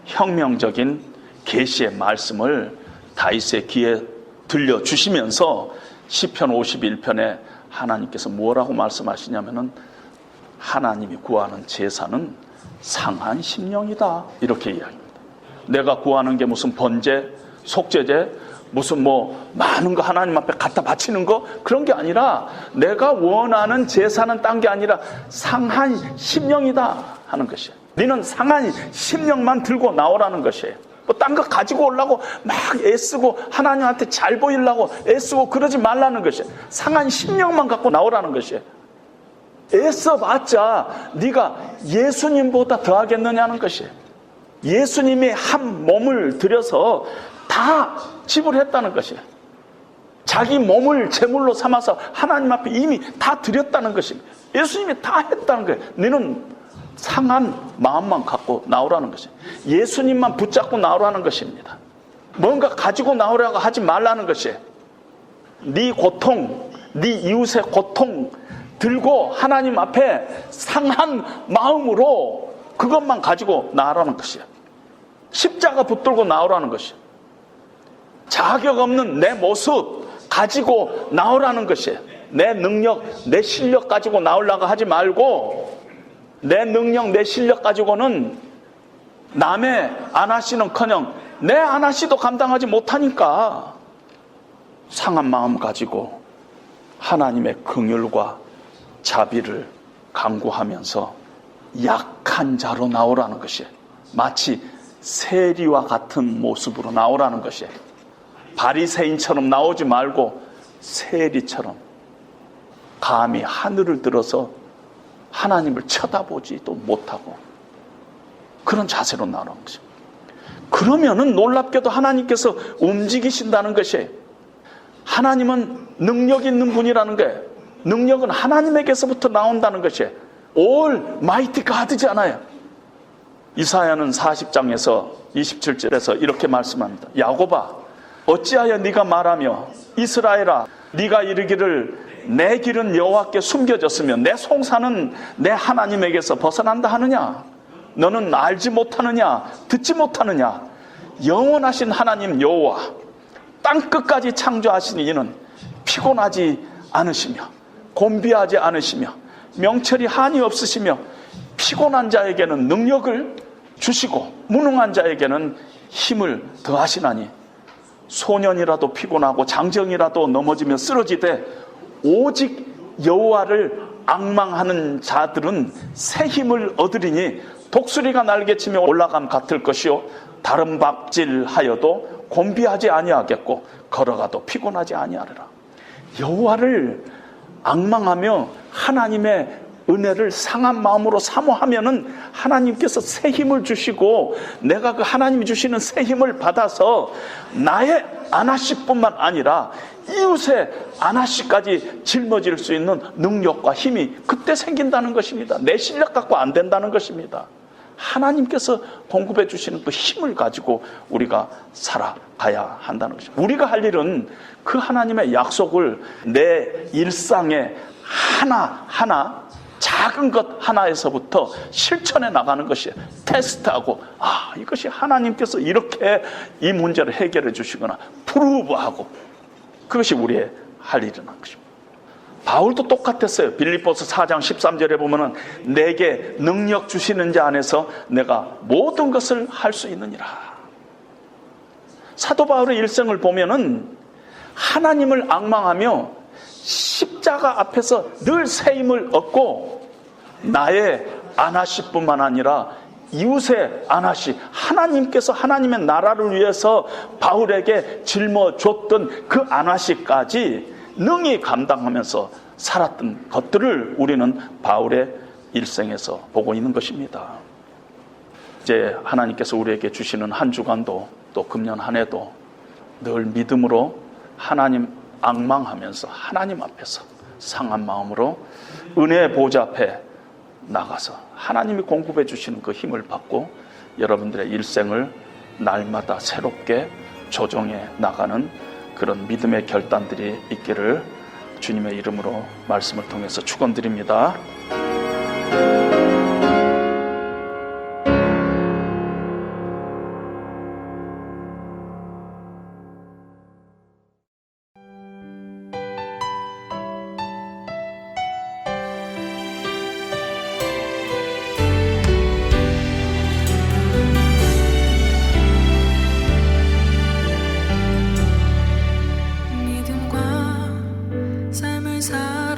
혁명적인 계시의 말씀을 다윗의 귀에 들려주시면서 시편 51편에 하나님께서 뭐라고 말씀하시냐면은 하나님이 구하는 제사는 상한 심령이다 이렇게 이야기합니다. 내가 구하는 게 무슨 번제, 속죄제, 무슨 많은 거 하나님 앞에 갖다 바치는 거 그런 게 아니라 내가 원하는 제사는 딴 게 아니라 상한 심령이다 하는 것이에요. 너는 상한 심령만 들고 나오라는 것이에요. 딴 거 가지고 오려고 막 애쓰고 하나님한테 잘 보이려고 애쓰고 그러지 말라는 것이에요. 상한 심령만 갖고 나오라는 것이에요. 애써봤자 네가 예수님보다 더하겠느냐는 것이에요. 예수님이 한 몸을 들여서 다 지불했다는 것이에요. 자기 몸을 제물로 삼아서 하나님 앞에 이미 다 드렸다는 것입니다. 예수님이 다 했다는 거예요. 너는 상한 마음만 갖고 나오라는 것이에요. 예수님만 붙잡고 나오라는 것입니다. 뭔가 가지고 나오라고 하지 말라는 것이에요. 네 고통, 네 이웃의 고통 들고 하나님 앞에 상한 마음으로 그것만 가지고 나오라는 것이에요. 십자가 붙들고 나오라는 것이에요. 자격 없는 내 모습 가지고 나오라는 것이에요. 내 능력, 내 실력 가지고 나오려고 하지 말고 내 능력, 내 실력 가지고는 남의 안하시는커녕 내 안하시도 감당하지 못하니까 상한 마음 가지고 하나님의 긍휼과 자비를 간구하면서 약한 자로 나오라는 것이에요. 마치 세리와 같은 모습으로 나오라는 것이에요. 바리새인처럼 나오지 말고 세리처럼 감히 하늘을 들어서 하나님을 쳐다보지도 못하고 그런 자세로 나오는 것입니다. 그러면은 놀랍게도 하나님께서 움직이신다는 것이에요. 하나님은 능력 있는 분이라는 거예요. 능력은 하나님에게서부터 나온다는 것이에요. All mighty God잖아요. 이사야는 40장에서 27절에서 이렇게 말씀합니다. 야곱아 어찌하여 네가 말하며 이스라엘아 네가 이르기를 내 길은 여호와께 숨겨졌으며 내 송사는 내 하나님에게서 벗어난다 하느냐? 너는 알지 못하느냐? 듣지 못하느냐? 영원하신 하나님 여호와 땅끝까지 창조하신 이는 피곤하지 않으시며 곤비하지 않으시며 명철이 한이 없으시며 피곤한 자에게는 능력을 주시고 무능한 자에게는 힘을 더하시나니 소년이라도 피곤하고 장정이라도 넘어지며 쓰러지되 오직 여호와를 앙망하는 자들은 새 힘을 얻으리니 독수리가 날개치며 올라감 같을 것이요 다른 박질하여도 곤비하지 아니하겠고 걸어가도 피곤하지 아니하리라. 여호와를 앙망하며 하나님의 은혜를 상한 마음으로 사모하면은 하나님께서 새 힘을 주시고 내가 그 하나님이 주시는 새 힘을 받아서 나의 안하시뿐만 아니라 이웃의 안하시까지 짊어질 수 있는 능력과 힘이 그때 생긴다는 것입니다. 내 실력 갖고 안 된다는 것입니다. 하나님께서 공급해 주시는 그 힘을 가지고 우리가 살아가야 한다는 것입니다. 우리가 할 일은 그 하나님의 약속을 내 일상에 하나하나 작은 것 하나에서부터 실천해 나가는 것이 테스트하고 이것이 하나님께서 이렇게 이 문제를 해결해 주시거나 프루브하고 그것이 우리의 할 일이라는 것입니다. 바울도 똑같았어요. 빌립보서 4장 13절에 보면은 내게 능력 주시는 자 안에서 내가 모든 것을 할 수 있느니라. 사도 바울의 일생을 보면은 하나님을 앙망하며 십자가 앞에서 늘 새 힘을 얻고 나의 안하시뿐만 아니라 이웃의 안하시, 하나님께서 하나님의 나라를 위해서 바울에게 짊어줬던 그 안하시까지 능히 감당하면서 살았던 것들을 우리는 바울의 일생에서 보고 있는 것입니다. 이제 하나님께서 우리에게 주시는 한 주간도 또 금년 한 해도 늘 믿음으로 하나님 앙망하면서 하나님 앞에서 상한 마음으로 은혜의 보좌 앞에 나가서 하나님이 공급해 주시는 그 힘을 받고 여러분들의 일생을 날마다 새롭게 조정해 나가는 그런 믿음의 결단들이 있기를 주님의 이름으로 말씀을 통해서 축원드립니다.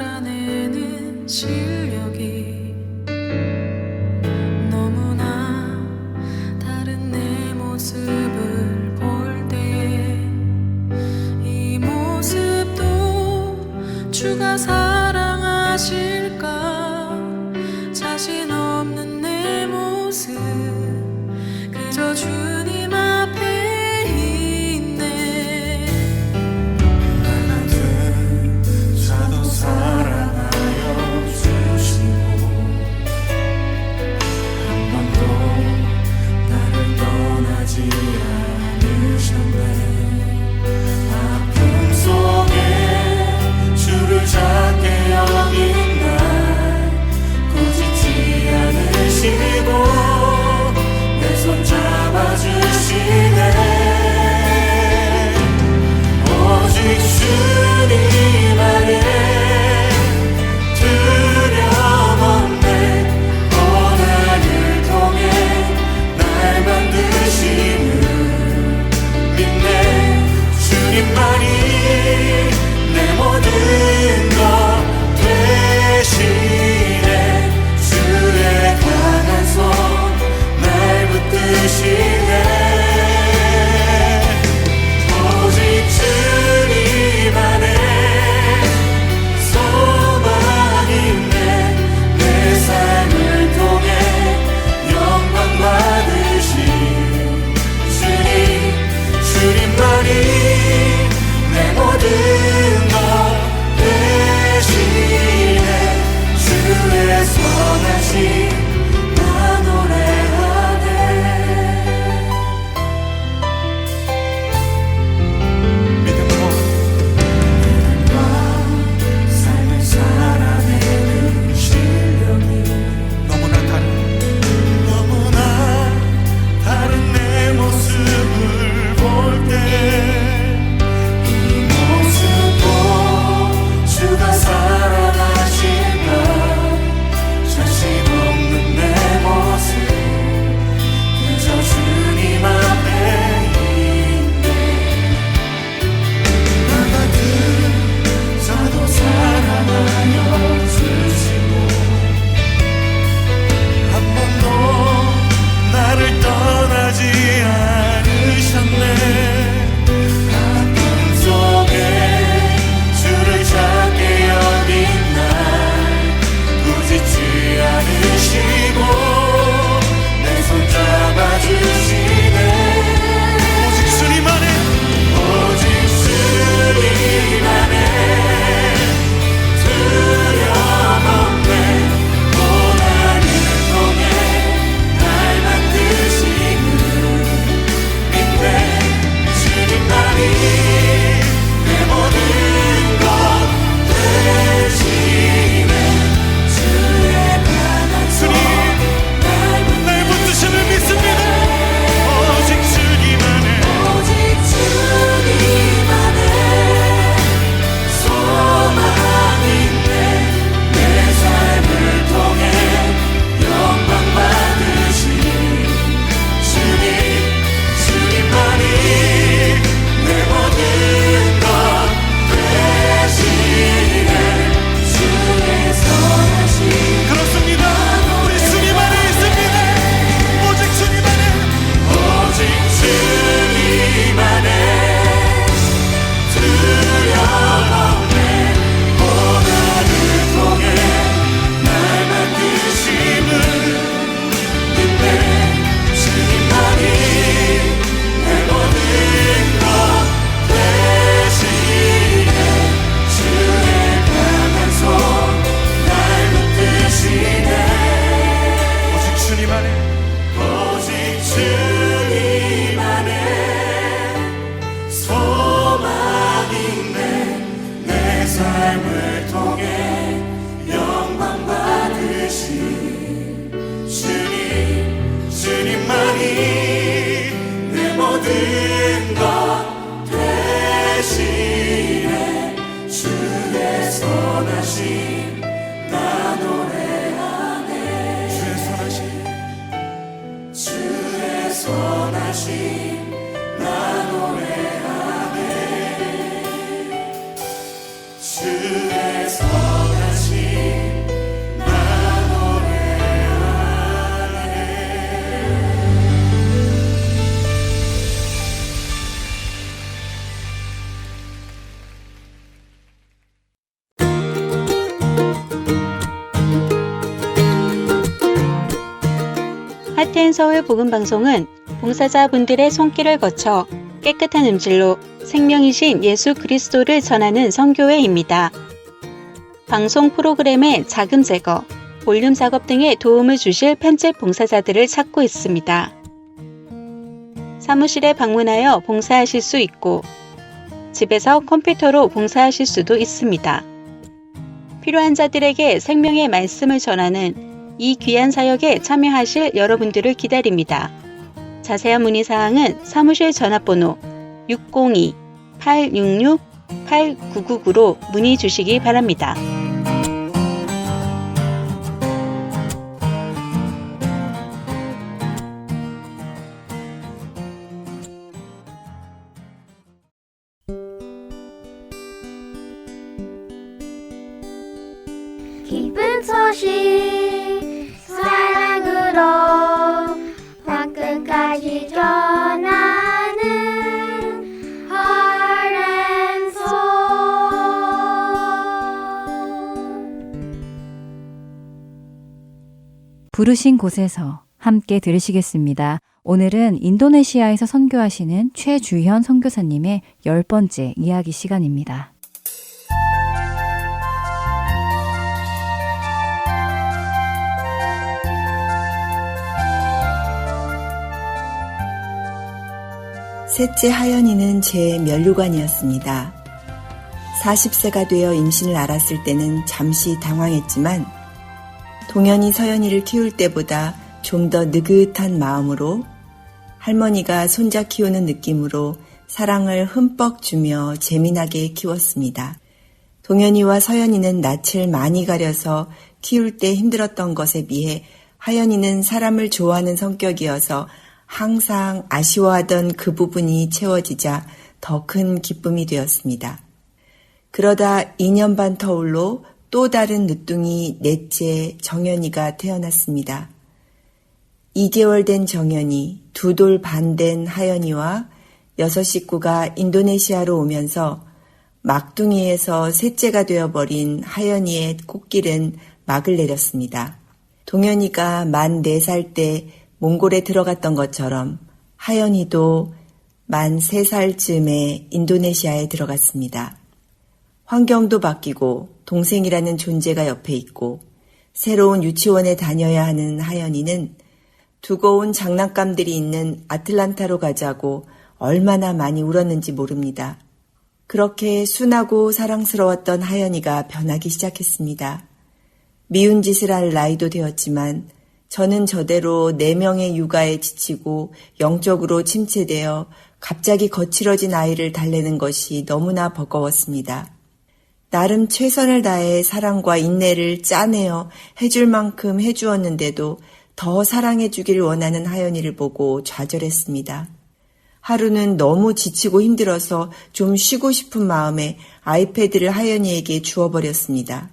살아내는 실력이 너무나 다른 내 모습을 볼 때에 이 모습도 주가 사랑하실까 자신 없는 내 모습 그저 주님 앞에 있네 사랑하여 주시고 한 번도 나를 떠나지 않으셨네 아픔 속에 주를 찾게 여긴 날 꾸짖지 않으시고 내 손 잡아주시네 오직 주님 안에 두려움없네 고난을 통해 날 만드시는 믿네 주님만이 내 모든 것 되시네 주의 강한 손 날 붙드시네 오직 주님 안에 소망 있네 내 삶을 통해 영광 받으신 주님만이 내 모든 것 되시네 주의 있네. 내 삶을 통해 영광 받으신 주님만이 내 모든 것 되시네. 주의 선하심 나 노래하네. 주의 선하심 나 노래하네. 주의 선하심 나 노래하네. 하트앤서울 복음방송은 봉사자분들의 손길을 거쳐 깨끗한 음질로 생명이신 예수 그리스도를 전하는 선교회입니다. 방송 프로그램의 자금 제거, 볼륨 작업 등의 도움을 주실 편집 봉사자들을 찾고 있습니다. 사무실에 방문하여 봉사하실 수 있고 집에서 컴퓨터로 봉사하실 수도 있습니다. 필요한 자들에게 생명의 말씀을 전하는 이 귀한 사역에 참여하실 여러분들을 기다립니다. 자세한 문의사항은 사무실 전화번호 602-866-8999로 문의 주시기 바랍니다. 기쁜 소식 사랑으로 땅끝까지 전하는 하렌소. 부르신 곳에서 함께 들으시겠습니다. 오늘은 인도네시아에서 선교하시는 최주현 선교사님의 10번째 이야기 시간입니다. 셋째 하연이는 제 면류관이었습니다. 40세가 되어 임신을 알았을 때는 잠시 당황했지만 동현이 서연이를 키울 때보다 좀 더 느긋한 마음으로 할머니가 손자 키우는 느낌으로 사랑을 흠뻑 주며 재미나게 키웠습니다. 동현이와 서연이는 낯을 많이 가려서 키울 때 힘들었던 것에 비해 하연이는 사람을 좋아하는 성격이어서 항상 아쉬워하던 그 부분이 채워지자 더 큰 기쁨이 되었습니다. 그러다 2년 반 터울로 또 다른 늦둥이 넷째 정연이가 태어났습니다. 2개월 된 정연이, 2돌 반 된 하연이와 6 식구가 인도네시아로 오면서 막둥이에서 셋째가 되어버린 하연이의 꽃길은 막을 내렸습니다. 동현이가 만 4살 때 몽골에 들어갔던 것처럼 하연이도 만 3살쯤에 인도네시아에 들어갔습니다. 환경도 바뀌고 동생이라는 존재가 옆에 있고 새로운 유치원에 다녀야 하는 하연이는 두고 온 장난감들이 있는 아틀란타로 가자고 얼마나 많이 울었는지 모릅니다. 그렇게 순하고 사랑스러웠던 하연이가 변하기 시작했습니다. 미운 짓을 할 나이도 되었지만 저는 저대로 4명의 육아에 지치고 영적으로 침체되어 갑자기 거칠어진 아이를 달래는 것이 너무나 버거웠습니다. 나름 최선을 다해 사랑과 인내를 짜내어 해줄 만큼 해주었는데도 더 사랑해주길 원하는 하연이를 보고 좌절했습니다. 하루는 너무 지치고 힘들어서 좀 쉬고 싶은 마음에 아이패드를 하연이에게 주어버렸습니다.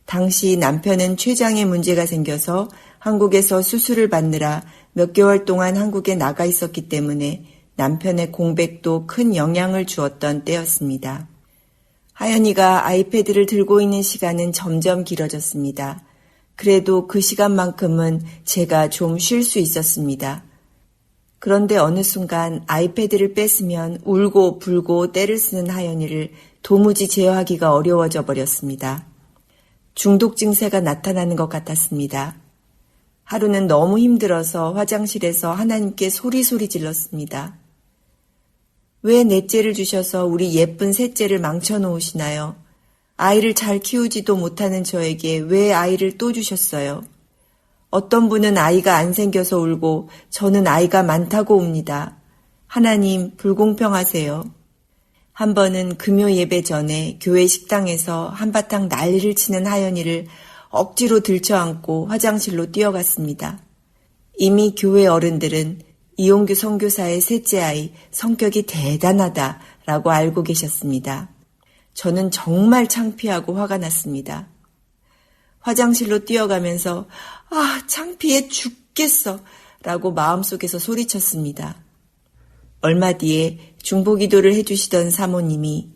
당시 남편은 췌장에 문제가 생겨서 한국에서 수술을 받느라 몇 개월 동안 한국에 나가 있었기 때문에 남편의 공백도 큰 영향을 주었던 때였습니다. 하연이가 아이패드를 들고 있는 시간은 점점 길어졌습니다. 그래도 그 시간만큼은 제가 좀 쉴 수 있었습니다. 그런데 어느 순간 아이패드를 뺏으면 울고 불고 떼를 쓰는 하연이를 도무지 제어하기가 어려워져 버렸습니다. 중독 증세가 나타나는 것 같았습니다. 하루는 너무 힘들어서 화장실에서 하나님께 소리 질렀습니다. 왜 넷째를 주셔서 우리 예쁜 셋째를 망쳐놓으시나요? 아이를 잘 키우지도 못하는 저에게 왜 아이를 또 주셨어요? 어떤 분은 아이가 안 생겨서 울고 저는 아이가 많다고 웁니다. 하나님, 불공평하세요. 한 번은 금요 예배 전에 교회 식당에서 한바탕 난리를 치는 하연이를 억지로 들쳐안고 화장실로 뛰어갔습니다. 이미 교회 어른들은 이용규 선교사의 셋째 아이 성격이 대단하다라고 알고 계셨습니다. 저는 정말 창피하고 화가 났습니다. 화장실로 뛰어가면서 창피해 죽겠어 라고 마음속에서 소리쳤습니다. 얼마 뒤에 중보기도를 해주시던 사모님이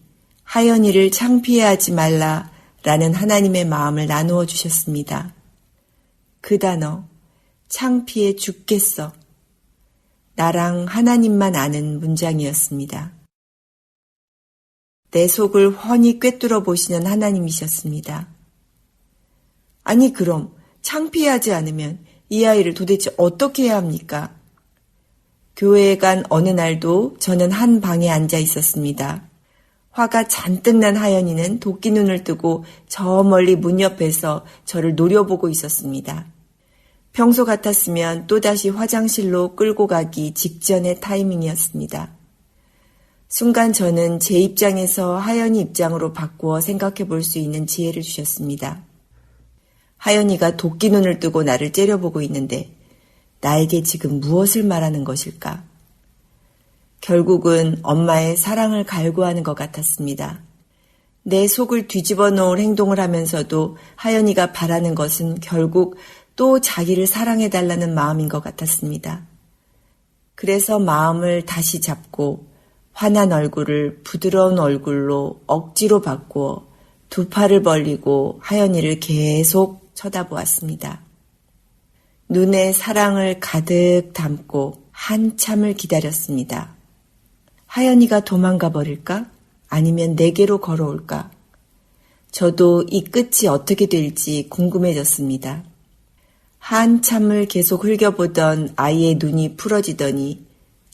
하연이를 창피해하지 말라라는 하나님의 마음을 나누어 주셨습니다. 그 단어, 창피해 죽겠어. 나랑 하나님만 아는 문장이었습니다. 내 속을 훤히 꿰뚫어 보시는 하나님이셨습니다. 아니 그럼 창피하지 않으면 이 아이를 도대체 어떻게 해야 합니까? 교회에 간 어느 날도 저는 한 방에 앉아 있었습니다. 화가 잔뜩 난 하연이는 도끼 눈을 뜨고 저 멀리 문 옆에서 저를 노려보고 있었습니다. 평소 같았으면 또다시 화장실로 끌고 가기 직전의 타이밍이었습니다. 순간 저는 제 입장에서 하연이 입장으로 바꾸어 생각해 볼 수 있는 지혜를 주셨습니다. 하연이가 도끼 눈을 뜨고 나를 째려보고 있는데 나에게 지금 무엇을 말하는 것일까? 결국은 엄마의 사랑을 갈구하는 것 같았습니다. 내 속을 뒤집어 놓을 행동을 하면서도 하연이가 바라는 것은 결국 또 자기를 사랑해달라는 마음인 것 같았습니다. 그래서 마음을 다시 잡고 화난 얼굴을 부드러운 얼굴로 억지로 바꾸어 두 팔을 벌리고 하연이를 계속 쳐다보았습니다. 눈에 사랑을 가득 담고 한참을 기다렸습니다. 하연이가 도망가 버릴까? 아니면 내게로 걸어올까? 저도 이 끝이 어떻게 될지 궁금해졌습니다. 한참을 계속 흘겨보던 아이의 눈이 풀어지더니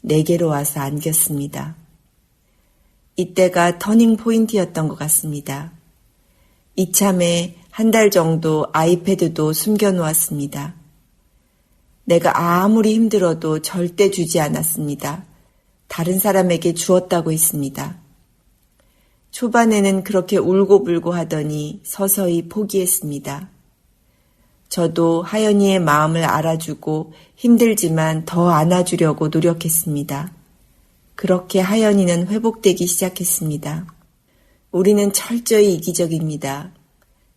내게로 와서 안겼습니다. 이때가 터닝 포인트였던 것 같습니다. 이참에 한 달 정도 아이패드도 숨겨놓았습니다. 내가 아무리 힘들어도 절대 주지 않았습니다. 다른 사람에게 주었다고 했습니다. 초반에는 그렇게 울고불고 하더니 서서히 포기했습니다. 저도 하연이의 마음을 알아주고 힘들지만 더 안아주려고 노력했습니다. 그렇게 하연이는 회복되기 시작했습니다. 우리는 철저히 이기적입니다.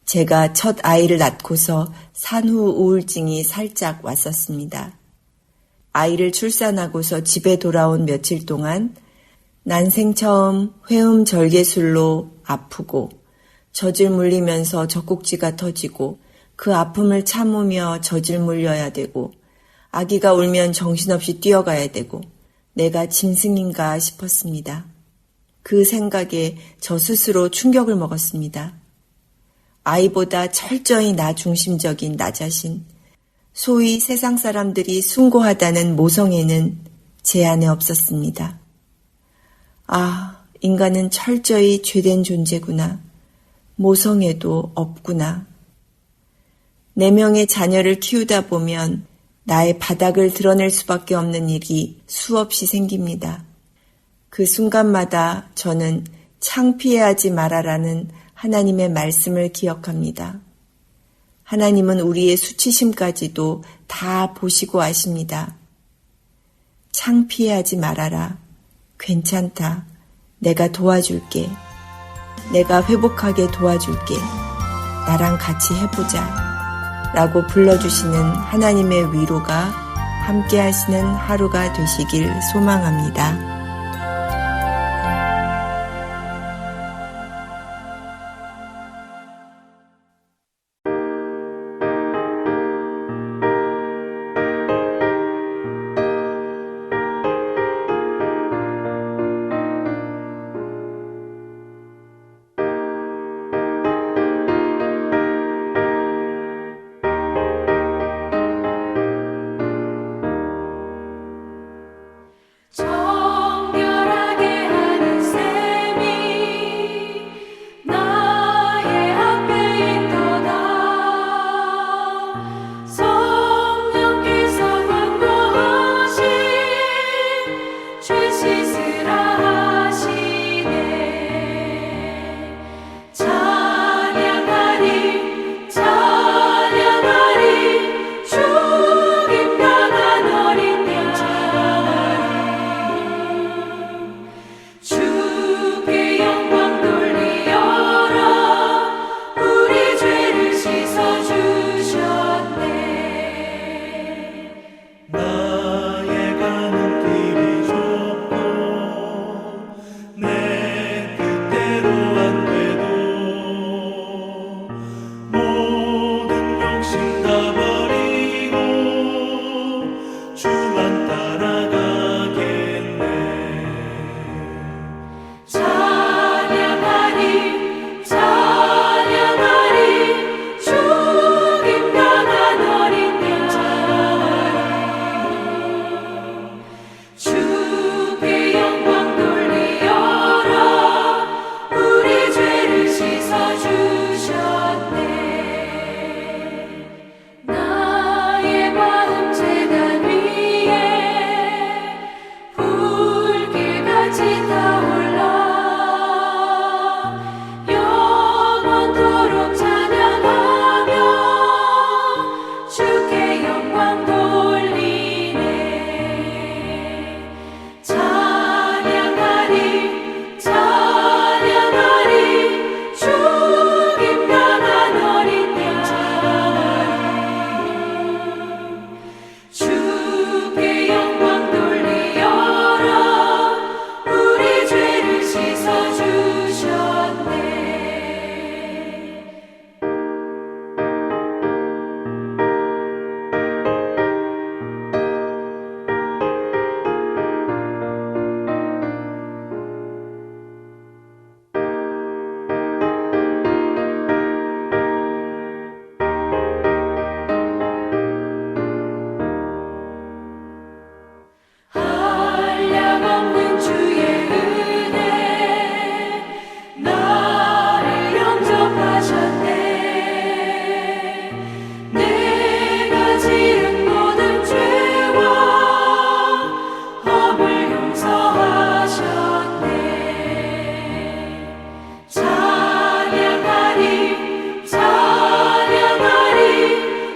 제가 첫 아이를 낳고서 산후 우울증이 살짝 왔었습니다. 아이를 출산하고서 집에 돌아온 며칠 동안 난생 처음 회음절개술로 아프고 젖을 물리면서 젖꼭지가 터지고 그 아픔을 참으며 젖을 물려야 되고 아기가 울면 정신없이 뛰어가야 되고 내가 짐승인가 싶었습니다. 그 생각에 저 스스로 충격을 먹었습니다. 아이보다 철저히 나 중심적인 나 자신, 소위 세상 사람들이 숭고하다는 모성애는 제 안에 없었습니다. 인간은 철저히 죄된 존재구나. 모성애도 없구나. 4명의 자녀를 키우다 보면 나의 바닥을 드러낼 수밖에 없는 일이 수없이 생깁니다. 그 순간마다 저는 창피해하지 말아라는 하나님의 말씀을 기억합니다. 하나님은 우리의 수치심까지도 다 보시고 아십니다. 창피해하지 말아라. 괜찮다. 내가 도와줄게. 내가 회복하게 도와줄게. 나랑 같이 해보자. 라고 불러주시는 하나님의 위로가 함께 하시는 하루가 되시길 소망합니다. 저 찬양하리 찬양하리 죽임당한 어린 양 주께 영광 돌리어라 우리 죄를 씻어주셨네 나의 마음 제단 위에 불길같이 타올라 영원토록 찬양하며 주께 영광 돌리네 찬양하리 찬양하리 죽임당한 어린 양 주께 영광 돌리어라 우리 죄를 씻어주셨네 한량없는 주의 은혜 나를 영접하셨네 내가 지은 모든 죄와 허물 용서하셨네 찬양하리 찬양하리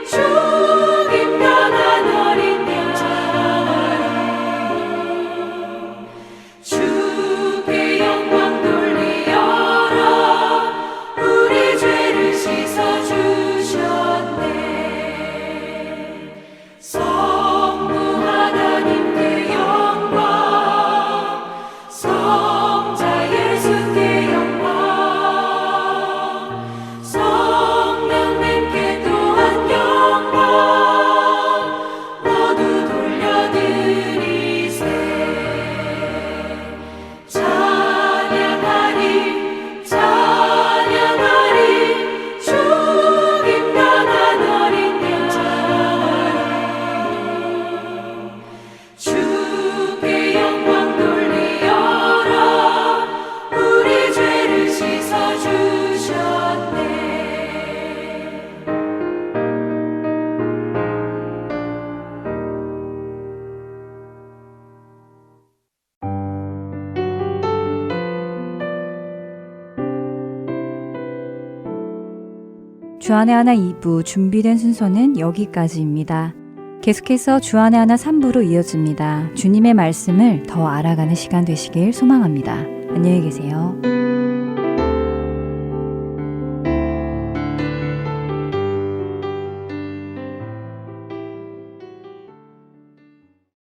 죽임당한 어린 양 주께 영광 돌리어라 우리 죄를 씻어주셨네 성부 하나님께 영광 성자 예수께 영광 성령님께 또한 영광 모두 돌려드리세 찬양하리 찬양하리 죽임당한 어린 양 주께 영광 돌리어라 우리 죄를 씻어주셨네 주안의 하나 2부 준비된 순서는 여기까지입니다. 계속해서 주안의 하나 3부로 이어집니다. 주님의 말씀을 더 알아가는 시간 되시길 소망합니다. 안녕히 계세요.